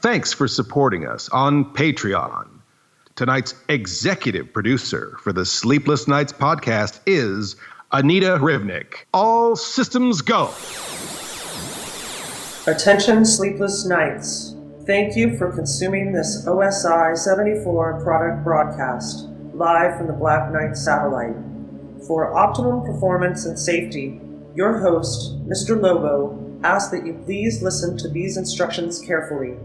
Thanks for supporting us on Patreon. Tonight's executive producer for the Sleepless Knights podcast is Anita Rivnik. All systems go. Attention, Sleepless Knights. Thank you for consuming this OSI 74 product broadcast, live from the Black Knight satellite. For optimum performance and safety, your host, Mr. Lobo, asks that you please listen to these instructions carefully.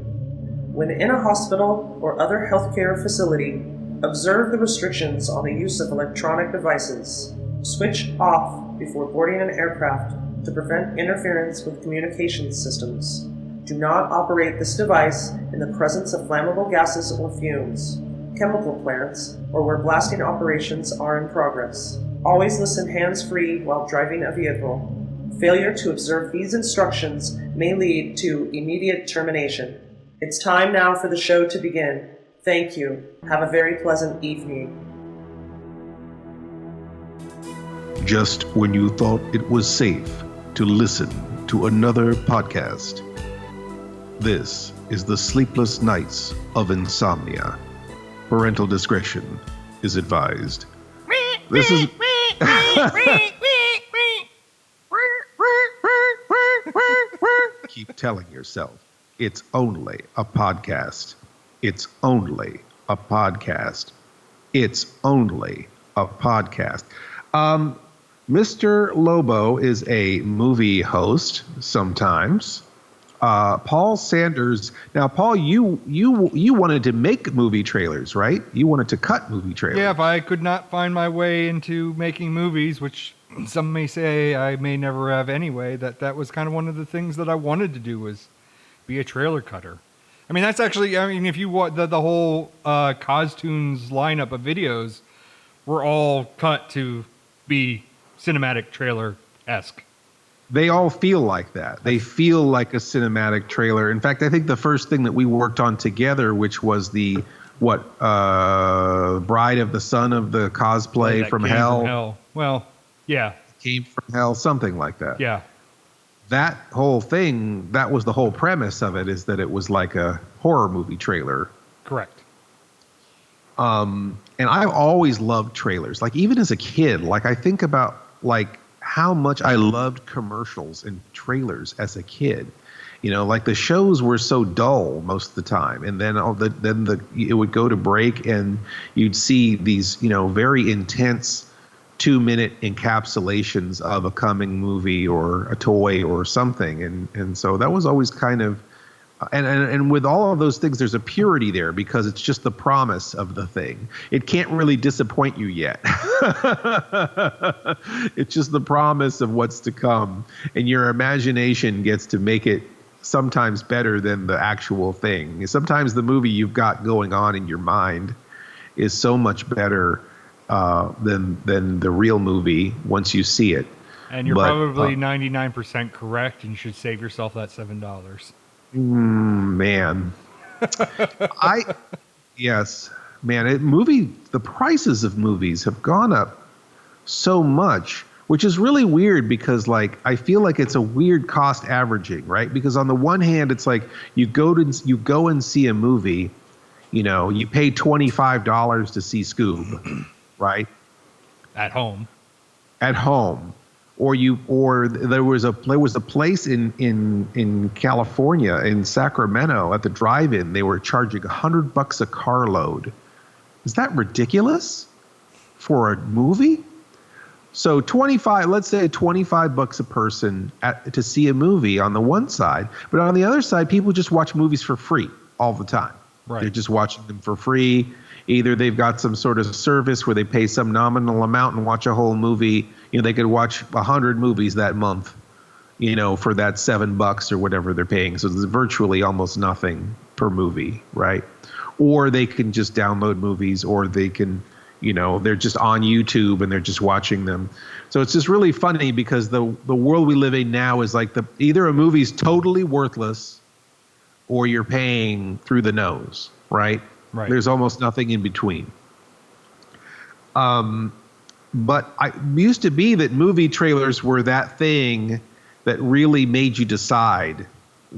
When in a hospital or other healthcare facility, observe the restrictions on the use of electronic devices. Switch off before boarding an aircraft to prevent interference with communications systems. Do not operate this device in the presence of flammable gases or fumes, chemical plants, or where blasting operations are in progress. Always listen hands-free while driving a vehicle. Failure to observe these instructions may lead to immediate termination. It's time now for the show to begin. Thank you. Have a very pleasant evening. Just when you thought it was safe to listen to another podcast, this is the Sleepless Knights of Insomnia. Parental discretion is advised. This is... Keep telling yourself. It's only a podcast. It's only a podcast. It's only a podcast. Mr. Lobo is a movie host sometimes. Paul Sanders. Now, Paul, you wanted to make movie trailers, right? You wanted to cut movie trailers. Yeah, if I could not find my way into making movies, which some may say I may never have anyway, that was kind of one of the things that I wanted to do was be a trailer cutter. I mean, that's actually, I mean, if you want the whole Caustoons lineup of videos were all cut to be cinematic trailer-esque. They all feel like that. They feel like a cinematic trailer. In fact, I think the first thing that we worked on together, which was the, Bride of the Son of the Cosplay from Hell. Well, yeah. Came from Hell, something like that. Yeah. That whole thing, that was the whole premise of it, is that it was like a horror movie trailer. Correct. And I've always loved trailers. Like, even as a kid, like, I think about, like, how much I loved commercials and trailers as a kid. You know, like, the shows were so dull most of the time. And then it would go to break and you'd see these, you know, very intense 2-minute encapsulations of a coming movie or a toy or something. And so that was always kind of, and with all of those things, there's a purity there because it's just the promise of the thing. It can't really disappoint you yet. It's just the promise of what's to come. And your imagination gets to make it sometimes better than the actual thing. Sometimes the movie you've got going on in your mind is so much better than the real movie once you see it. And you're probably 99% correct, and you should save yourself that $7. Man. Yes, man, the prices of movies have gone up so much, which is really weird because, like, I feel like it's a weird cost averaging, right? Because on the one hand, it's like you go and see a movie, you know, you pay $25 to see Scoob. Right? At home. Or there was a place in California, in Sacramento, at the drive-in, they were charging $100 a carload. Is that ridiculous for a movie? So let's say $25 a person to see a movie on the one side, but on the other side, people just watch movies for free all the time. Right. They're just watching them for free. Either they've got some sort of service where they pay some nominal amount and watch a whole movie. You know, they could watch 100 movies that month, you know, for that $7 or whatever they're paying. So there's virtually almost nothing per movie, right? Or they can just download movies, or they can, you know, they're just on YouTube and they're just watching them. So it's just really funny because the world we live in now is like either a movie's totally worthless or you're paying through the nose, right? Right. There's almost nothing in between. But I used to be that movie trailers were that thing that really made you decide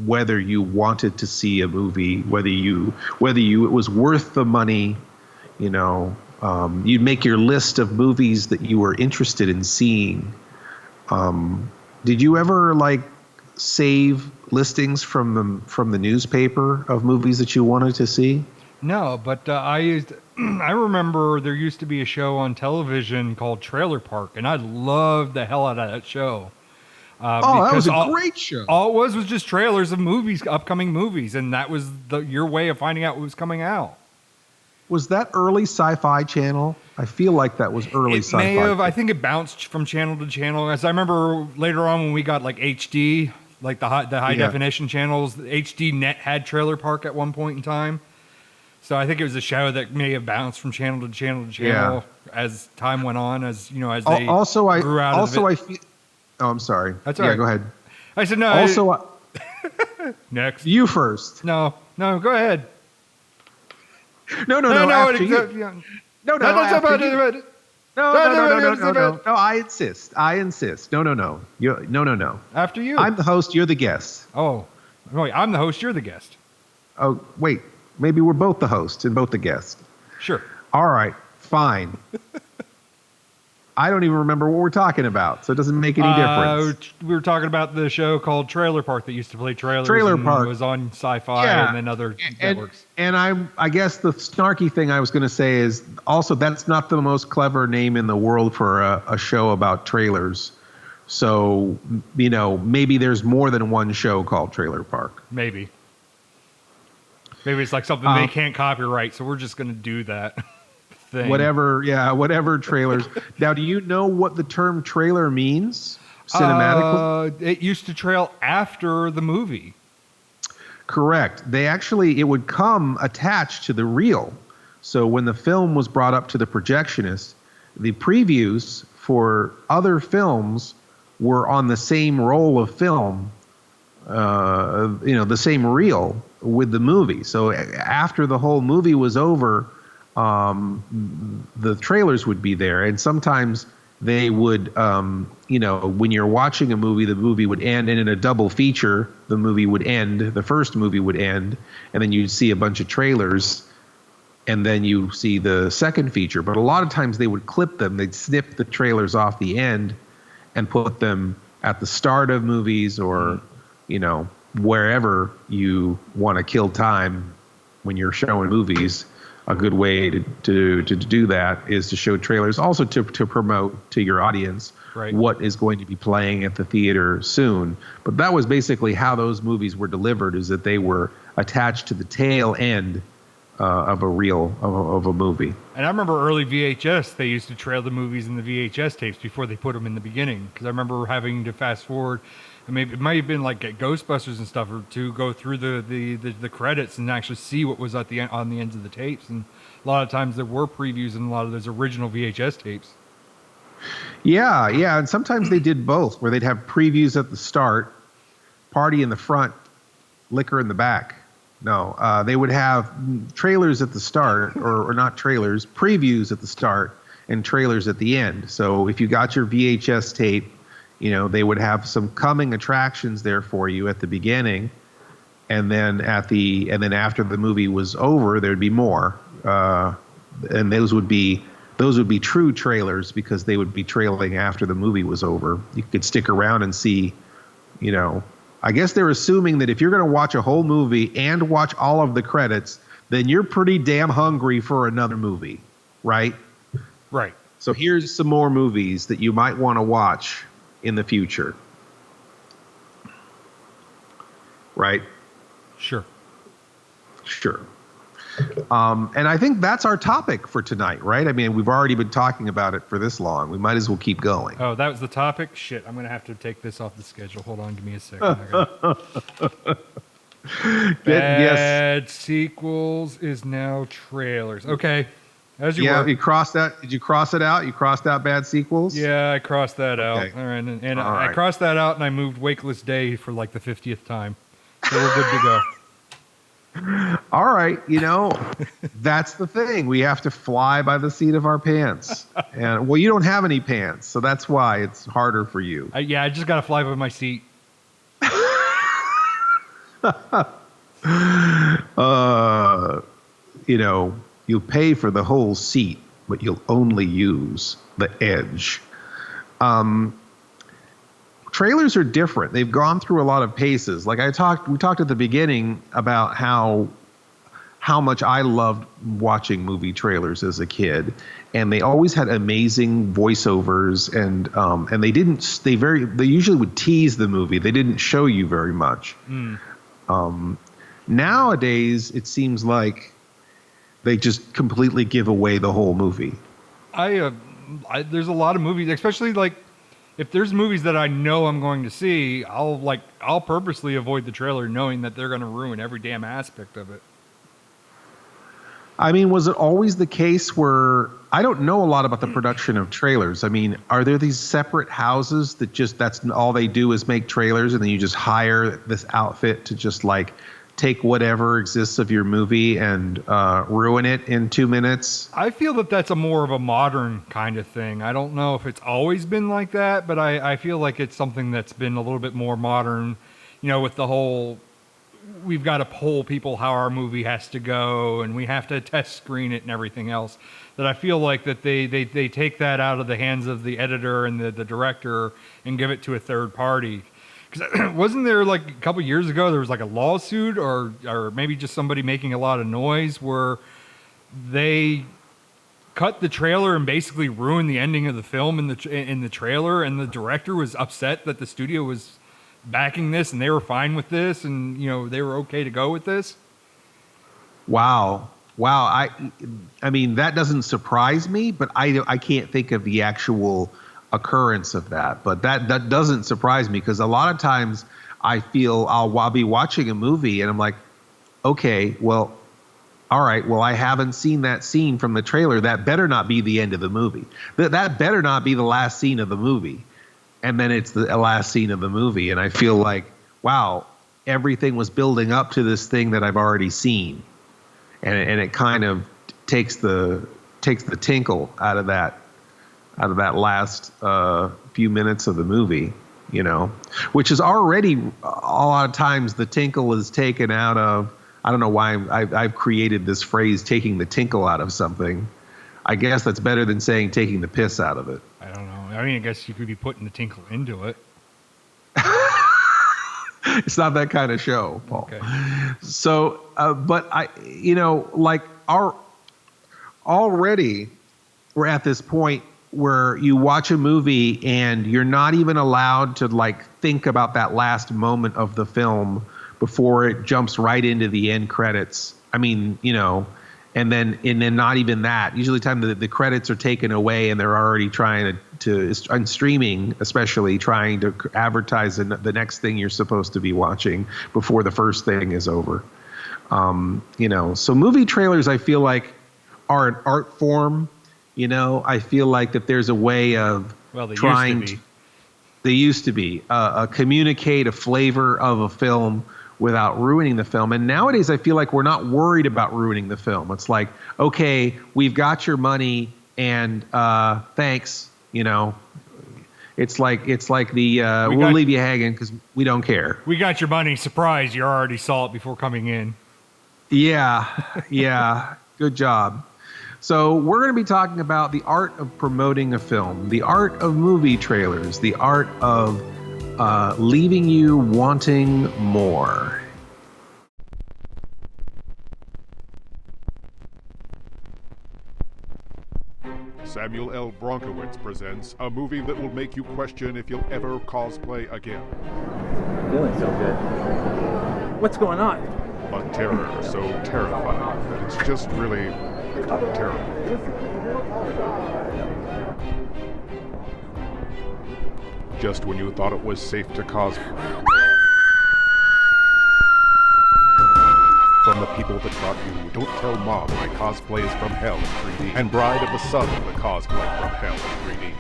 whether you wanted to see a movie, whether it was worth the money. You'd make your list of movies that you were interested in seeing. Did you ever save listings from the newspaper of movies that you wanted to see? No, but I remember there used to be a show on television called Trailer Park, and I loved the hell out of that show. That was a great show. All it was just trailers of movies, upcoming movies, and that was your way of finding out what was coming out. Was that early Sci-Fi Channel? I feel like that was early Sci-Fi. May have. I think it bounced from channel to channel. As I remember later on when we got HD, the high definition channels, HD Net had Trailer Park at one point in time. So I think it was a show that may have bounced from channel to channel to channel as time went on, as they grew out of it. Oh, I'm sorry. That's all right. Go ahead. I said no. Also, next. You first. No, go ahead. No. No, I insist. No. No. After you. I'm the host. You're the guest. Oh, wait. I'm the host. You're the guest. Oh, wait. Maybe we're both the host and both the guest. Sure. All right. Fine. I don't even remember what we're talking about, so it doesn't make any difference. We were talking about the show called Trailer Park that used to play trailers. Trailer Park. It was on Sci-Fi and then other networks. And I guess the snarky thing I was going to say is also that's not the most clever name in the world for a show about trailers. So, maybe there's more than one show called Trailer Park. Maybe it's like something they can't copyright, so we're just going to do that. Thing. Whatever trailers. Now, do you know what the term trailer means cinematically? It used to trail after the movie. Correct. It would come attached to the reel. So when the film was brought up to the projectionist, the previews for other films were on the same roll of film, the same reel with the movie. So after the whole movie was over, the trailers would be there, and sometimes they would, when you're watching a movie, the movie would end, and in a double feature, the first movie would end, and then you'd see a bunch of trailers, and then you see the second feature. But a lot of times they would clip them. They'd snip the trailers off the end and put them at the start of movies or, wherever you want to kill time when you're showing movies. A good way to do that is to show trailers, also to promote to your audience what is going to be playing at the theater soon. But that was basically how those movies were delivered, is that they were attached to the tail end of a reel of a movie. And I remember early VHS, they used to trail the movies in the VHS tapes before they put them in the beginning, because I remember having to fast forward. Maybe it might have been like at Ghostbusters and stuff, or to go through the credits and actually see what was at the end, on the ends of the tapes. And a lot of times there were previews in a lot of those original VHS tapes. Yeah, and sometimes they did both, where they'd have previews at the start, party in the front, liquor in the back. No, they would have trailers at the start, or not trailers, previews at the start, and trailers at the end. So if you got your VHS tape, they would have some coming attractions there for you at the beginning, and then after the movie was over, there'd be more, and those would be true trailers, because they would be trailing after the movie was over. You could stick around and see, I guess they're assuming that if you're going to watch a whole movie and watch all of the credits, then you're pretty damn hungry for another movie, right? Right. So here's some more movies that you might want to watch in the future. Right? Sure. And I think that's our topic for tonight, right? I mean, we've already been talking about it for this long. We might as well keep going. Oh, that was the topic? Shit, I'm going to have to take this off the schedule. Hold on, give me a second. Bad sequels is now trailers. Okay. As you were. You crossed that. Did you cross it out? You crossed out bad sequels? Yeah, I crossed that out. All right. And I crossed that out, and I moved Wakeless Day for like the 50th time. So we're good to go. All right. That's the thing. We have to fly by the seat of our pants. And you don't have any pants, so that's why it's harder for you. I just got to fly by my seat. uh, you pay for the whole seat, but you'll only use the edge. Trailers are different. They've gone through a lot of paces. Like we talked at the beginning about how much I loved watching movie trailers as a kid, and they always had amazing voiceovers, and they usually would tease the movie. They didn't show you very much. Nowadays, it seems like they just completely give away the whole movie. There's a lot of movies, especially like if there's movies that I know I'm going to see, I'll purposely avoid the trailer knowing that they're going to ruin every damn aspect of it. I mean, was it always the case where I don't know a lot about the production of trailers? I mean, are there these separate houses that that's all they do is make trailers, and then you just hire this outfit to just like take whatever exists of your movie and ruin it in 2 minutes? I feel that that's a more of a modern kind of thing. I don't know if it's always been like that, but I feel like it's something that's been a little bit more modern, with the whole, we've got to poll people how our movie has to go and we have to test screen it and everything else, that I feel like that they take that out of the hands of the editor and the director and give it to a third party. Because wasn't there like a couple years ago, there was like a lawsuit or maybe just somebody making a lot of noise where they cut the trailer and basically ruined the ending of the film in the trailer, and the director was upset that the studio was backing this and they were fine with this and they were okay to go with this? Wow. I mean, that doesn't surprise me, but I can't think of the actual occurrence of that. But that doesn't surprise me, because a lot of times I feel I'll be watching a movie and I'm like, okay, well, all right, well, I haven't seen that scene from the trailer. That better not be the end of the movie. That better not be the last scene of the movie. And then it's the last scene of the movie. And I feel like, wow, everything was building up to this thing that I've already seen. And it kind of takes the tinkle out of that last few minutes of the movie, which is already a lot of times the tinkle is taken out of. I don't know why I've created this phrase, taking the tinkle out of something. I guess that's better than saying taking the piss out of it. I don't know. I mean, I guess you could be putting the tinkle into it. It's not that kind of show, Paul. Okay. So, but already we're at this point where you watch a movie and you're not even allowed to like think about that last moment of the film before it jumps right into the end credits. I mean, and then not even that. Usually time the credits are taken away and they're already trying to on streaming, especially trying to advertise the next thing you're supposed to be watching before the first thing is over. So movie trailers, I feel like, are an art form. I feel like that there's a way of they used to be communicate a flavor of a film without ruining the film. And nowadays I feel like we're not worried about ruining the film. It's like, okay, we've got your money and thanks. It's like we'll leave you hanging because we don't care. We got your money. Surprise, you already saw it before coming in. Yeah. Good job. So we're going to be talking about the art of promoting a film, the art of movie trailers, the art of leaving you wanting more. Samuel L. Bronkowitz presents a movie that will make you question if you'll ever cosplay again. Feeling so good. What's going on? A terror so terrifying that it's just really terrible. Just when you thought it was safe to cosplay. From the people that taught you, don't tell mom my cosplay is from hell in 3D, and Bride of the Sun, the cosplay from hell in 3D.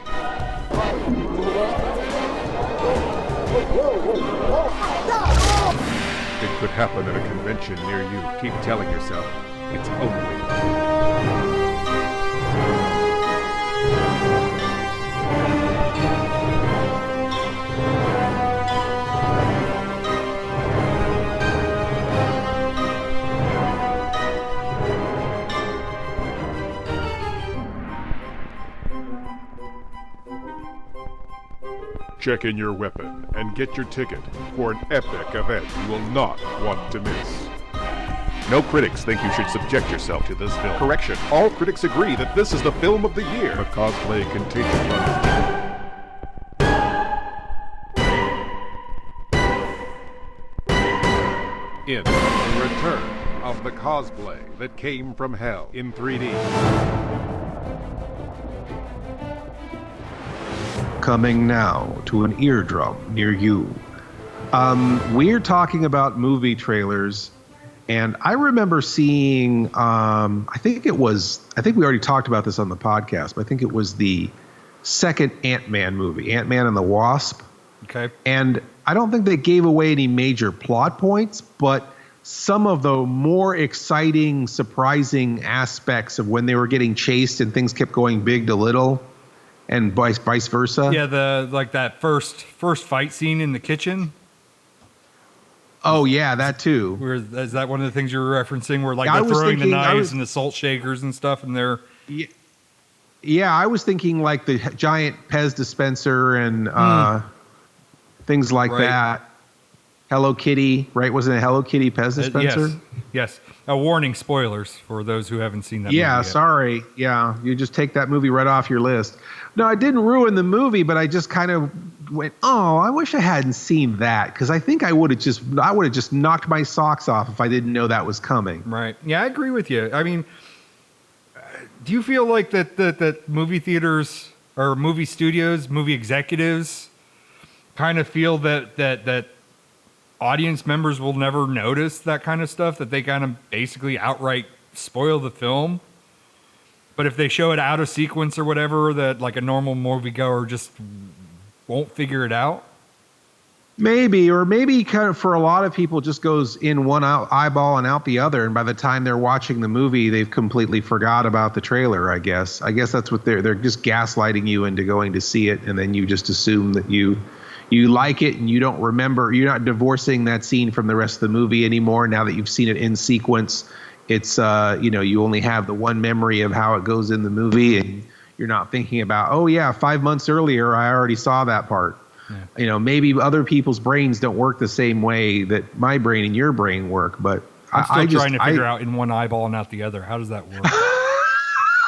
It could happen at a convention near you. Keep telling yourself, it's only... Check in your weapon and get your ticket for an epic event you will not want to miss. No critics think you should subject yourself to this film. Correction, all critics agree that this is the film of the year. The cosplay contagion runs. In The Return of the Cosplay That Came From Hell in 3D. Coming now to an eardrum near you. We're talking about movie trailers, and I remember seeing, I think we already talked about this on the podcast, but I think it was the second Ant-Man movie, Ant-Man and the Wasp. Okay. And I don't think they gave away any major plot points, but some of the more exciting, surprising aspects of when they were getting chased and things kept going big to little, and vice versa. Yeah, that first fight scene in the kitchen. Oh yeah, that too. Where is that one of the things you were referencing? Where I they're was throwing the thinking- knives and the salt shakers and stuff, and they're Yeah, I was thinking like the giant Pez dispenser and things like Right. that. Hello Kitty, right? Wasn't it Hello Kitty Pez dispenser? Yes. A warning, spoilers for those who haven't seen that. Yeah, movie yet. sorry. Yeah, you just take that movie right off your list. No, I didn't ruin the movie, but I just kind of went, oh, I wish I hadn't seen that, because I think I would have just knocked my socks off if I didn't know that was coming. Right. Yeah, I agree with you. I mean, do you feel like that movie theaters or movie studios, movie executives kind of feel that audience members will never notice that kind of stuff, that they kind of basically outright spoil the film? But if they show it out of sequence or whatever, that like a normal moviegoer just won't figure it out? Maybe, or maybe kind of for a lot of people just goes in one eyeball and out the other, and by the time they're watching the movie, they've completely forgot about the trailer, I guess. I guess that's what they're just gaslighting you into going to see it, and then you just assume that you like it and you don't remember. You're not divorcing that scene from the rest of the movie anymore now that you've seen it in sequence. It's you only have the one memory of how it goes in the movie, and you're not thinking about, oh yeah, 5 months earlier I already saw that part. Yeah. Maybe other people's brains don't work the same way that my brain and your brain work, but I'm still trying to figure out in one eyeball and out the other. How does that work?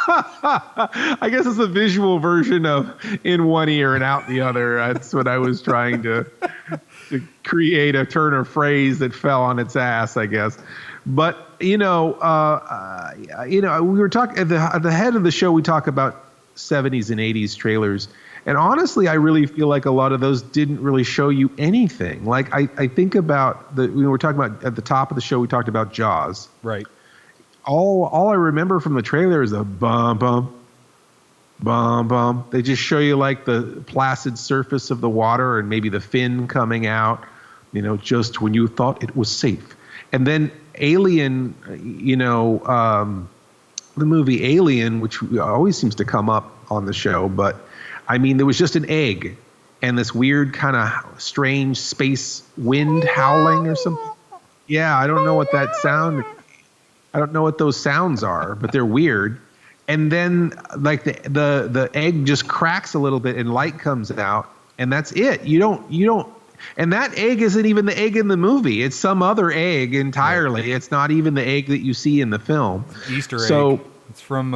I guess it's a visual version of in one ear and out the other. That's what I was trying to create a turn of phrase that fell on its ass, I guess. But we were talking at the head of the show. We talk about 70s and 80s trailers, and honestly, I really feel like a lot of those didn't really show you anything. Like I think about we were talking about at the top of the show. We talked about Jaws, Right. All I remember from the trailer is a bum bum bum bum. They just show you like the placid surface of the water and maybe the fin coming out, just when you thought it was safe. And then Alien, the movie Alien, which always seems to come up on the show, but I mean, there was just an egg and this weird kind of strange space wind howling or something. Yeah, I don't know what that sound. I don't know what those sounds are, but they're weird. And then like the egg just cracks a little bit and light comes out, and that's it. You don't and that egg isn't even the egg in the movie. It's some other egg entirely. Right. It's not even the egg that you see in the film. Easter egg. It's from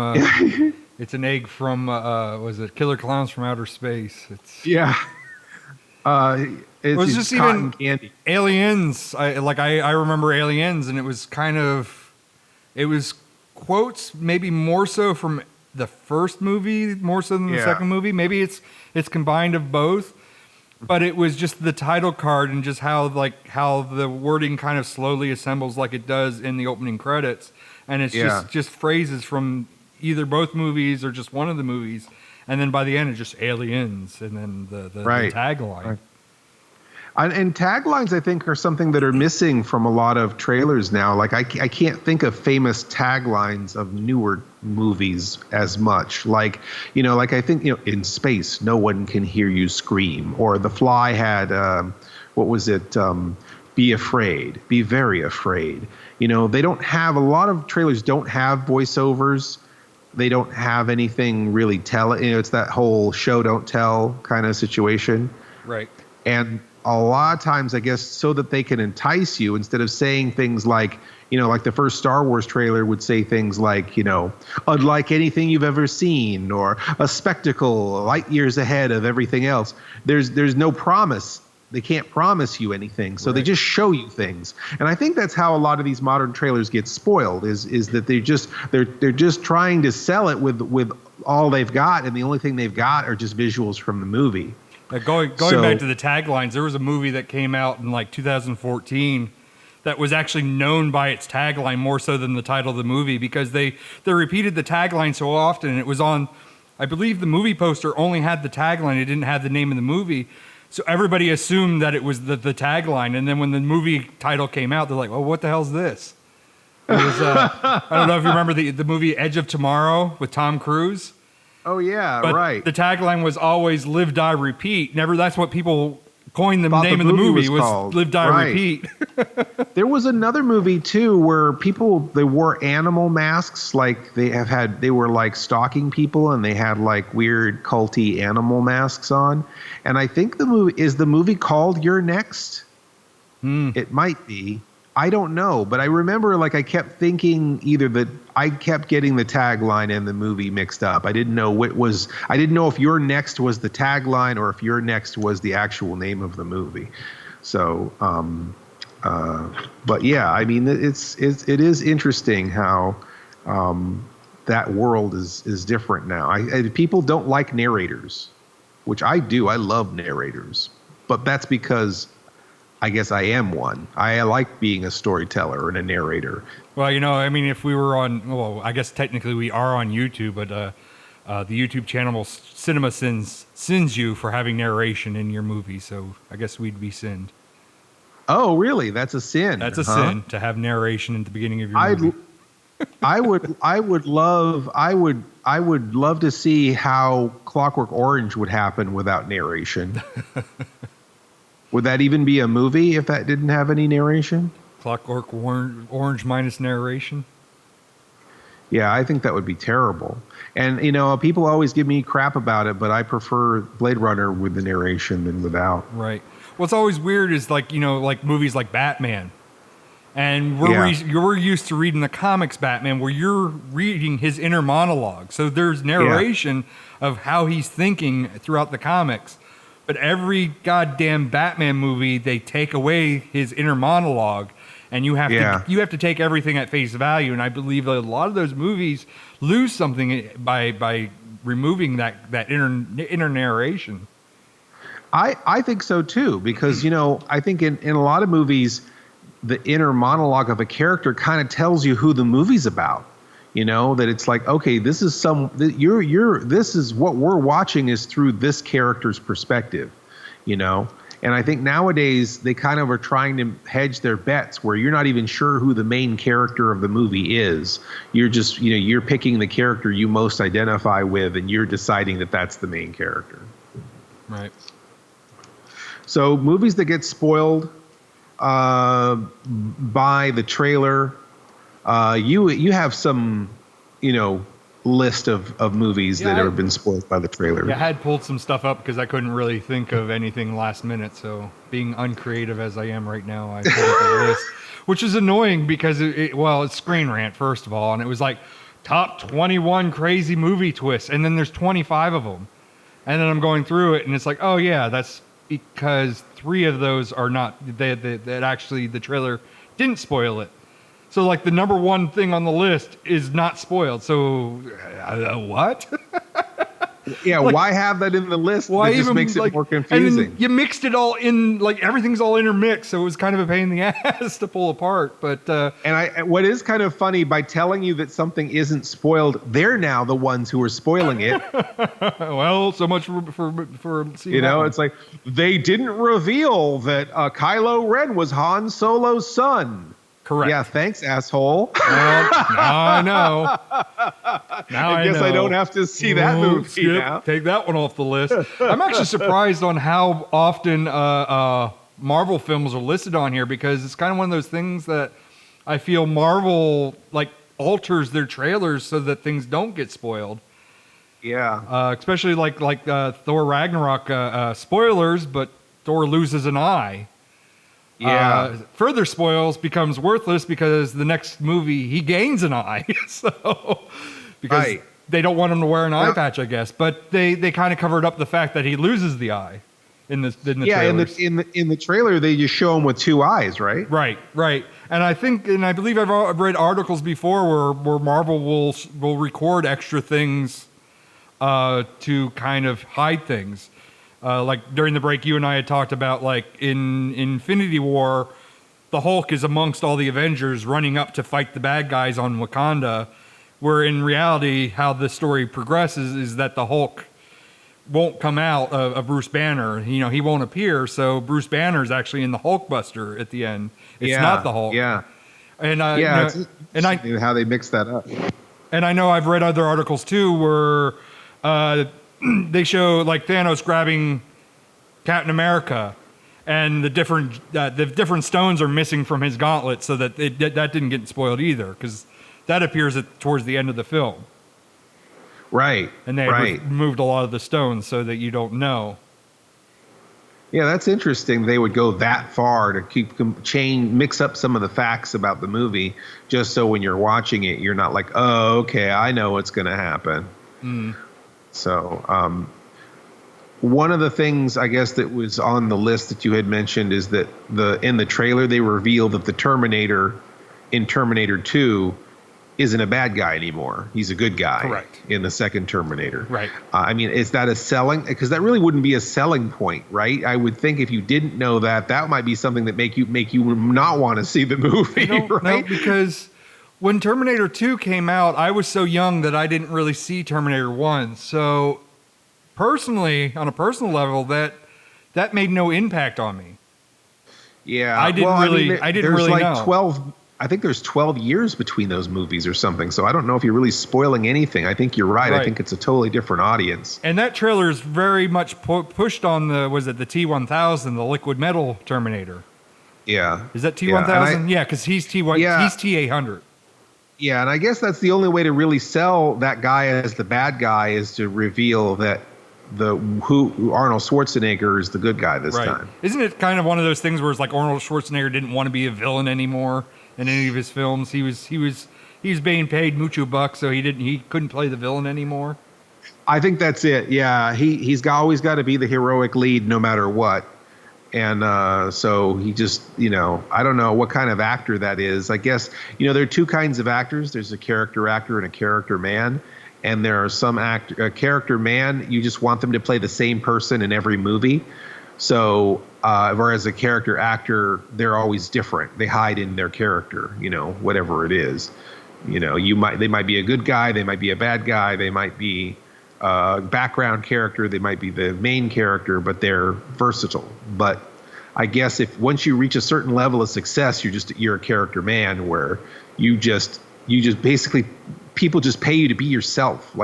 it's an egg from was it Killer Clowns from Outer Space? It's it was just cotton even candy. Aliens. I remember Aliens, and it was quotes maybe more so from the first movie more so than the second movie. Maybe it's combined of both, but it was just the title card and just how the wording kind of slowly assembles like it does in the opening credits, and it's just phrases from either both movies or just one of the movies, and then by the end it's just Aliens, and then the tagline. Right. And taglines, I think, are something that are missing from a lot of trailers now. Like I can't think of famous taglines of newer movies as much. Like I think in space, no one can hear you scream. Or The Fly had what was it? Be afraid, be very afraid. They don't have a lot of trailers. Don't have voiceovers. They don't have anything really it's that whole show don't tell kind of situation. Right. And a lot of times, I guess, so that they can entice you, instead of saying things like, like the first Star Wars trailer would say things like, unlike anything you've ever seen, or a spectacle light years ahead of everything else. There's no promise. They can't promise you anything, so they just show you things. And I think that's how a lot of these modern trailers get spoiled, is that they're just trying to sell it with all they've got, and the only thing they've got are just visuals from the movie. Going back to the taglines, there was a movie that came out in like 2014 that was actually known by its tagline more so than the title of the movie, because they repeated the tagline so often, and it was on, I believe the movie poster only had the tagline, it didn't have the name of the movie. So everybody assumed that it was the tagline, and then when the movie title came out, they're like, "Oh, what the hell's this?" It was I don't know if you remember the movie Edge of Tomorrow with Tom Cruise. Oh yeah, but right. The tagline was always "Live, Die, Repeat." Never. That's what people coined the name of the movie was "Live, Die, Repeat." There was another movie too where they wore animal masks, like they were like stalking people, and they had like weird culty animal masks on. And I think the movie called You're Next. It might be. I don't know, but I remember like I kept thinking I kept getting the tagline and the movie mixed up. I didn't know if You're Next was the tagline or if You're Next was the actual name of the movie. So, but yeah, I mean, it is interesting how that world is different now. People don't like narrators, which I do. I love narrators, but that's because I guess I am one. I like being a storyteller and a narrator. Well, I mean, if we were I guess technically we are on YouTube, but the YouTube channel Cinema sins you for having narration in your movie, so I guess we'd be sinned. Oh, really? That's a sin. That's a sin to have narration at the beginning of your movie. I would love to see how Clockwork Orange would happen without narration. Would that even be a movie if that didn't have any narration? Clockwork Orange minus narration? Yeah, I think that would be terrible. And, people always give me crap about it, but I prefer Blade Runner with the narration than without. Right. What's always weird is like movies like Batman. And we're used to reading the comics Batman where you're reading his inner monologue. So there's narration of how he's thinking throughout the comics. But every goddamn Batman movie, they take away his inner monologue, and you have to take everything at face value. And I believe that a lot of those movies lose something by removing that inner narration. I think so too, because I think in a lot of movies, the inner monologue of a character kind of tells you who the movie's about. That it's like, okay, this is this is what we're watching is through this character's perspective, and I think nowadays they kind of are trying to hedge their bets where you're not even sure who the main character of the movie is. You're just, you're picking the character you most identify with, and you're deciding that that's the main character. Right. So movies that get spoiled by the trailer. You have some, list of movies that have been spoiled by the trailer. Yeah, I had pulled some stuff up because I couldn't really think of anything last minute. So being uncreative as I am right now, I pulled up a list, which is annoying because it's Screen Rant first of all, and it was like top 21 crazy movie twists, and then there's 25 of them, and then I'm going through it, and it's like, oh yeah, that's because 3 of those are not that actually the trailer didn't spoil it. So, like, the number 1 thing on the list is not spoiled. So, what? Yeah, why have that in the list? Why that just makes it more confusing. And you mixed it all in, like, everything's all intermixed, so it was kind of a pain in the ass to pull apart. But what is kind of funny, by telling you that something isn't spoiled, they're now the ones who are spoiling it. Well, so much for seeing it's like, they didn't reveal that Kylo Ren was Han Solo's son. Correct. Yeah, thanks, asshole. Well, now I know. I guess I don't have to see that movie now. Take that one off the list. I'm actually surprised on how often Marvel films are listed on here, because it's kind of one of those things that I feel Marvel like alters their trailers so that things don't get spoiled. Yeah. Especially like Thor Ragnarok. Spoilers, but Thor loses an eye. Yeah. Further spoils becomes worthless because the next movie he gains an eye. So because Right. they don't want him to wear an eye Yeah. patch, I guess. But they kind of covered up the fact that he loses the eye in the Yeah, trailers. in the trailer they just show him with two eyes, right? Right. And I believe I've read articles before where Marvel will record extra things to kind of hide things. Like during the break, you and I had talked about, like, in Infinity War, the Hulk is amongst all the Avengers running up to fight the bad guys on Wakanda, where in reality, how the story progresses is that the Hulk won't come out of Bruce Banner. He won't appear, so Bruce Banner is actually in the Hulkbuster at the end. It's not the Hulk. Yeah. And It's how they mix that up. and I know I've read other articles too where they show, like, Thanos grabbing Captain America, and the different stones are missing from his gauntlet, so that that didn't get spoiled either, because that appears towards the end of the film. Right. And they removed a lot of the stones so that you don't know. Yeah, that's interesting. They would go that far to mix up some of the facts about the movie, just so when you're watching it, you're not like, oh, okay, I know what's going to happen. So, one of the things, I guess, that was on the list that you had mentioned is that in the trailer they revealed that the Terminator in Terminator 2 isn't a bad guy anymore. He's a good guy. Correct. In the second Terminator. Right. I mean, is that a selling? Because that really wouldn't be a selling point, right? I would think if you didn't know that, that might be something that make you not want to see the movie, right? No, because when Terminator 2 came out, I was so young that I didn't really see Terminator 1. So personally, on a personal level, that made no impact on me. Yeah. I didn't really know. 12. I think there's 12 years between those movies or something. So I don't know if you're really spoiling anything. I think you're right. I think it's a totally different audience. And that trailer is very much pushed on the T-1000, the liquid metal Terminator. Yeah. Is that T-1000? Yeah, because he's he's T-800. Yeah, and I guess that's the only way to really sell that guy as the bad guy is to reveal that who Arnold Schwarzenegger is the good guy this time. Isn't it kind of one of those things where it's like Arnold Schwarzenegger didn't want to be a villain anymore in any of his films? He was being paid mucho bucks, so he couldn't play the villain anymore. I think that's it. Yeah, he's always got to be the heroic lead no matter what. And so he just, I don't know what kind of actor that is. I guess, there are two kinds of actors. There's a character actor and a character man. And there are some a character man, you just want them to play the same person in every movie. So whereas a character actor, they're always different. They hide in their character, whatever it is. They might be a good guy. They might be a bad guy. They might be a background character. They might be the main character, but they're versatile. But I guess if once you reach a certain level of success, you're a character man where you just basically people just pay you to be yourself.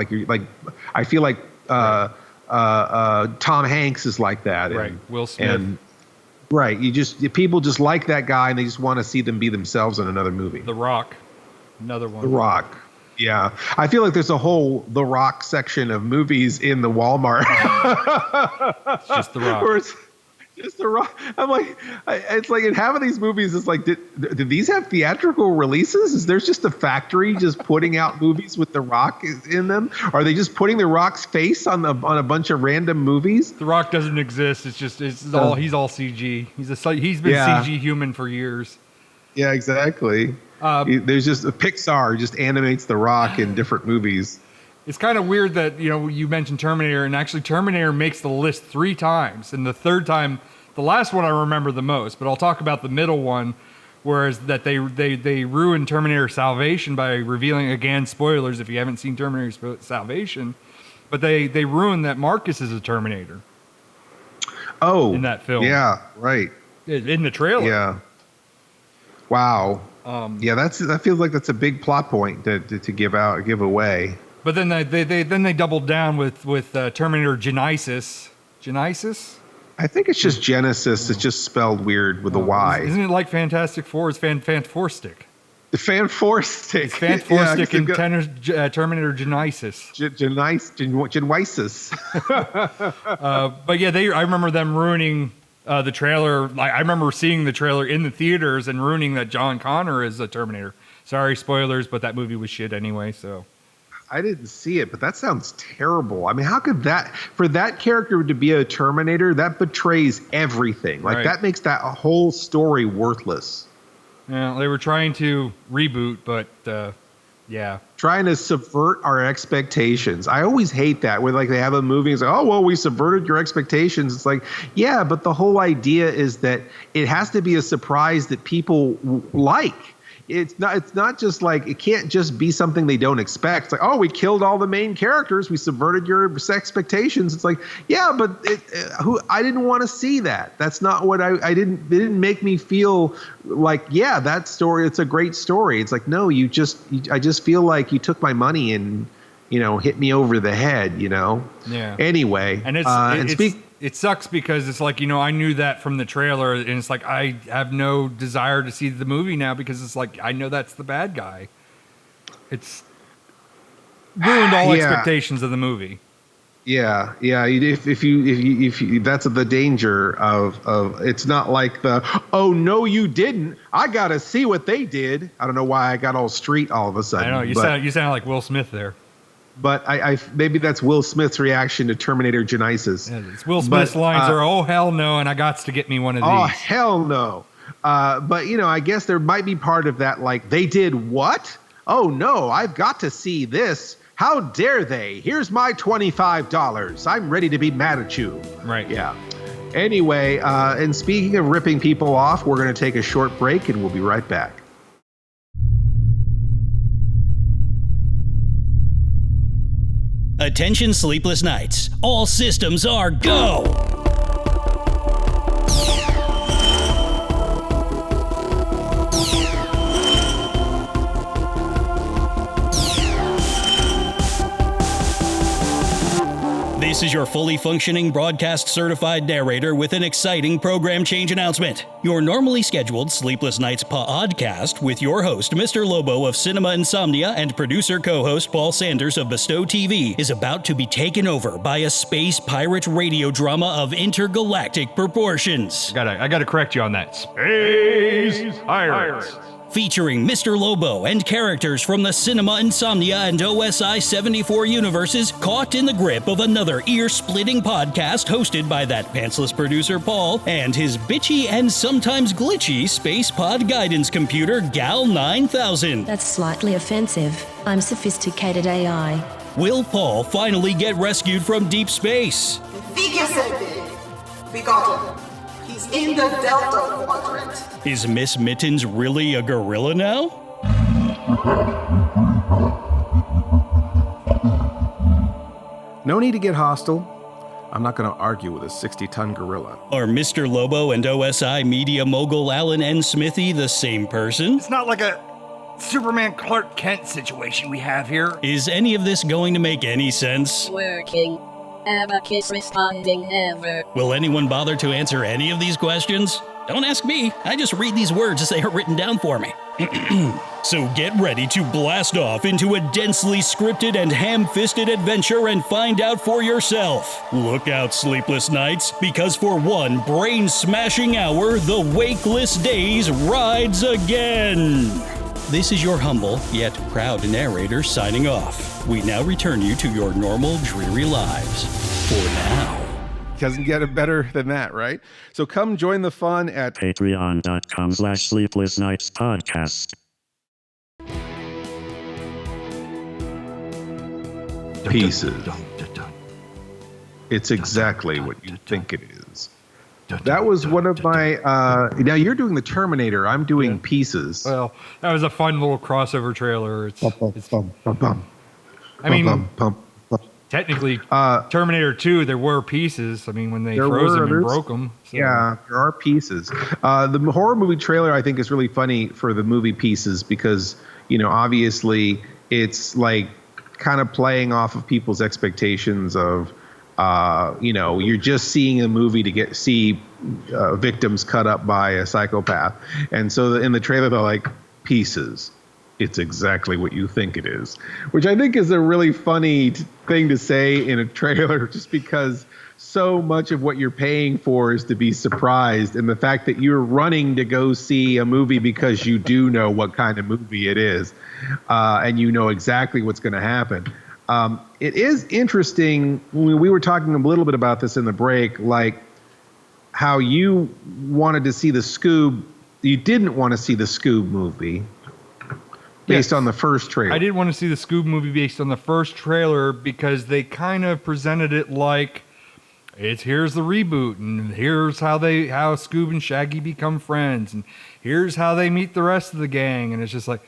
I feel like Tom Hanks is like that. Right. Will Smith. People just like that guy and they just want to see them be themselves in another movie. The Rock. Another one. The Rock. Yeah. I feel like there's a whole The Rock section of movies in the Walmart. It's just The Rock. Or it's just The Rock. I'm like, it's like in half of these movies, it's like, did these have theatrical releases? Is there just a factory just putting out movies with The Rock in them? Are they just putting The Rock's face on a bunch of random movies? The Rock doesn't exist. He's all CG. He's been CG human for years. Yeah, exactly. There's just Pixar just animates The Rock in different movies. It's kind of weird that, you mentioned Terminator, and actually Terminator makes the list 3 times. And the third time, the last one I remember the most, but I'll talk about the middle one, whereas that they ruined Terminator Salvation by revealing, again, spoilers if you haven't seen Terminator Salvation, but they ruined that Marcus is a Terminator. Oh. In that film. Yeah, right. In the trailer. Yeah. Wow. That feels like that's a big plot point to give away. But then they doubled down with Terminator Genisys. Genisys? I think it's just Genesis. It's just spelled weird with a Y. Isn't it like Fantastic Four? It's Fantastic. The Fan Four Stick. It's Fan Four Stick and Terminator Genesis. Genesis. But yeah, I remember them ruining the trailer. Like, I remember seeing the trailer in the theaters and ruining that John Connor is a Terminator. Sorry, spoilers, but that movie was shit anyway, so. I didn't see it, but that sounds terrible. I mean, how could for that character to be a Terminator, that betrays everything. Like, that makes that whole story worthless. Yeah, they were trying to reboot, but yeah. Trying to subvert our expectations. I always hate that when, like, they have a movie and it's like, oh, well, we subverted your expectations. It's like, yeah, but the whole idea is that it has to be a surprise that people like. It's not just like, it can't just be something they don't expect. It's like, oh, we killed all the main characters, we subverted your expectations. It's like, yeah, but I didn't want to see that. That's not what it didn't make me feel like, yeah, that story, it's a great story. It's like, no, I just feel like you took my money and, hit me over the head, Yeah. Anyway. And it sucks because it's like, I knew that from the trailer, and it's like I have no desire to see the movie now because it's like I know that's the bad guy. It's ruined all expectations of the movie. Yeah. If you that's the danger of it's not like oh no you didn't. I gotta see what they did. I don't know why I got all street all of a sudden. I know you sound like Will Smith there. But I maybe that's Will Smith's reaction to Terminator Genesis. Yeah, Will Smith's lines are, oh, hell no, and I got to get me one of these. Oh, hell no. But, I guess there might be part of that, like, they did what? Oh, no, I've got to see this. How dare they? Here's my $25. I'm ready to be mad at you. Right. Yeah. Anyway, and speaking of ripping people off, we're going to take a short break, and we'll be right back. Attention Sleepless Knights. All systems are go! This is your fully functioning broadcast certified narrator with an exciting program change announcement. Your normally scheduled Sleepless Knights pODDcast with your host, Mr. Lobo of Cinema Insomnia, and producer co-host Paul Sanders of Bestow TV is about to be taken over by a space pirate radio drama of intergalactic proportions. I gotta correct you on that. Space Pirates. Featuring Mr. Lobo and characters from the Cinema Insomnia and OSI 74 universes caught in the grip of another ear-splitting podcast hosted by that pantsless producer Paul and his bitchy and sometimes glitchy space pod guidance computer Gal 9000. That's slightly offensive. I'm sophisticated AI. Will Paul finally get rescued from deep space? Figure big. We got him. He's in the Delta Quadrant. Is Miss Mittens really a gorilla now? No need to get hostile. I'm not going to argue with a 60-ton gorilla. Are Mr. Lobo and OSI media mogul Alan N. Smithy the same person? It's not like a Superman Clark Kent situation we have here. Is any of this going to make any sense? Working. Abacus responding ever. Will anyone bother to answer any of these questions? Don't ask me. I just read these words as they are written down for me. So get ready to blast off into a densely scripted and ham-fisted adventure and find out for yourself. Look out, Sleepless Knights, because for one brain-smashing hour, the Wakeless Days rides again. This is your humble, yet proud narrator signing off. We now return you to your normal, dreary lives. For now. Doesn't get it better than that, right? So come join the fun at patreon.com/Sleepless Knights podcast. Pieces. It's exactly what you think it is. That was one of my. Now you're doing the Terminator. I'm doing Pieces. Well, that was a fun little crossover trailer. Technically, Terminator 2, there were pieces. I mean, when they froze them and broke them. So. Yeah, there are pieces. The horror movie trailer, I think, is really funny for the movie Pieces because, obviously it's like kind of playing off of people's expectations of, you're just seeing a movie to see victims cut up by a psychopath. And so in the trailer, they're like, pieces. it's exactly what you think it is, which I think is a really funny thing to say in a trailer, just because so much of what you're paying for is to be surprised. And the fact that you're running to go see a movie because you do know what kind of movie it is, and you know exactly what's going to happen. It is interesting. We were talking a little bit about this in the break, like how you wanted to see the Scoob. You didn't want to see the Scoob movie based on the first trailer. I didn't want to see the Scoob movie based on the first trailer because they kind of presented it like here's the reboot, and here's how Scoob and Shaggy become friends, and here's how they meet the rest of the gang, and it's just like,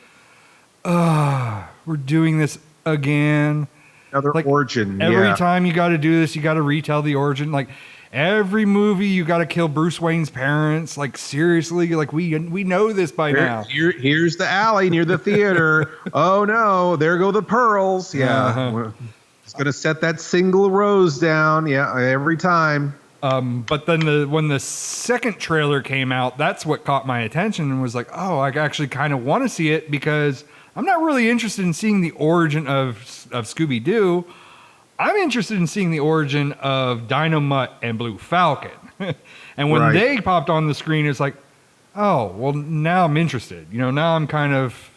we're doing this again. Another origin. Every time you got to do this, you got to retell the origin. Like every movie, you got to kill Bruce Wayne's parents. Like seriously, like we know this by now. Here's the alley near the theater. Oh no, there go the pearls. Yeah, it's gonna set that single rose down. Yeah, every time. But then when the second trailer came out, that's what caught my attention and was like, oh, I actually kind of want to see it because I'm not really interested in seeing the origin of Scooby-Doo. I'm interested in seeing the origin of Dynamite and Blue Falcon. And when they popped on the screen, it's like, oh, well, now I'm interested. Now I'm kind of,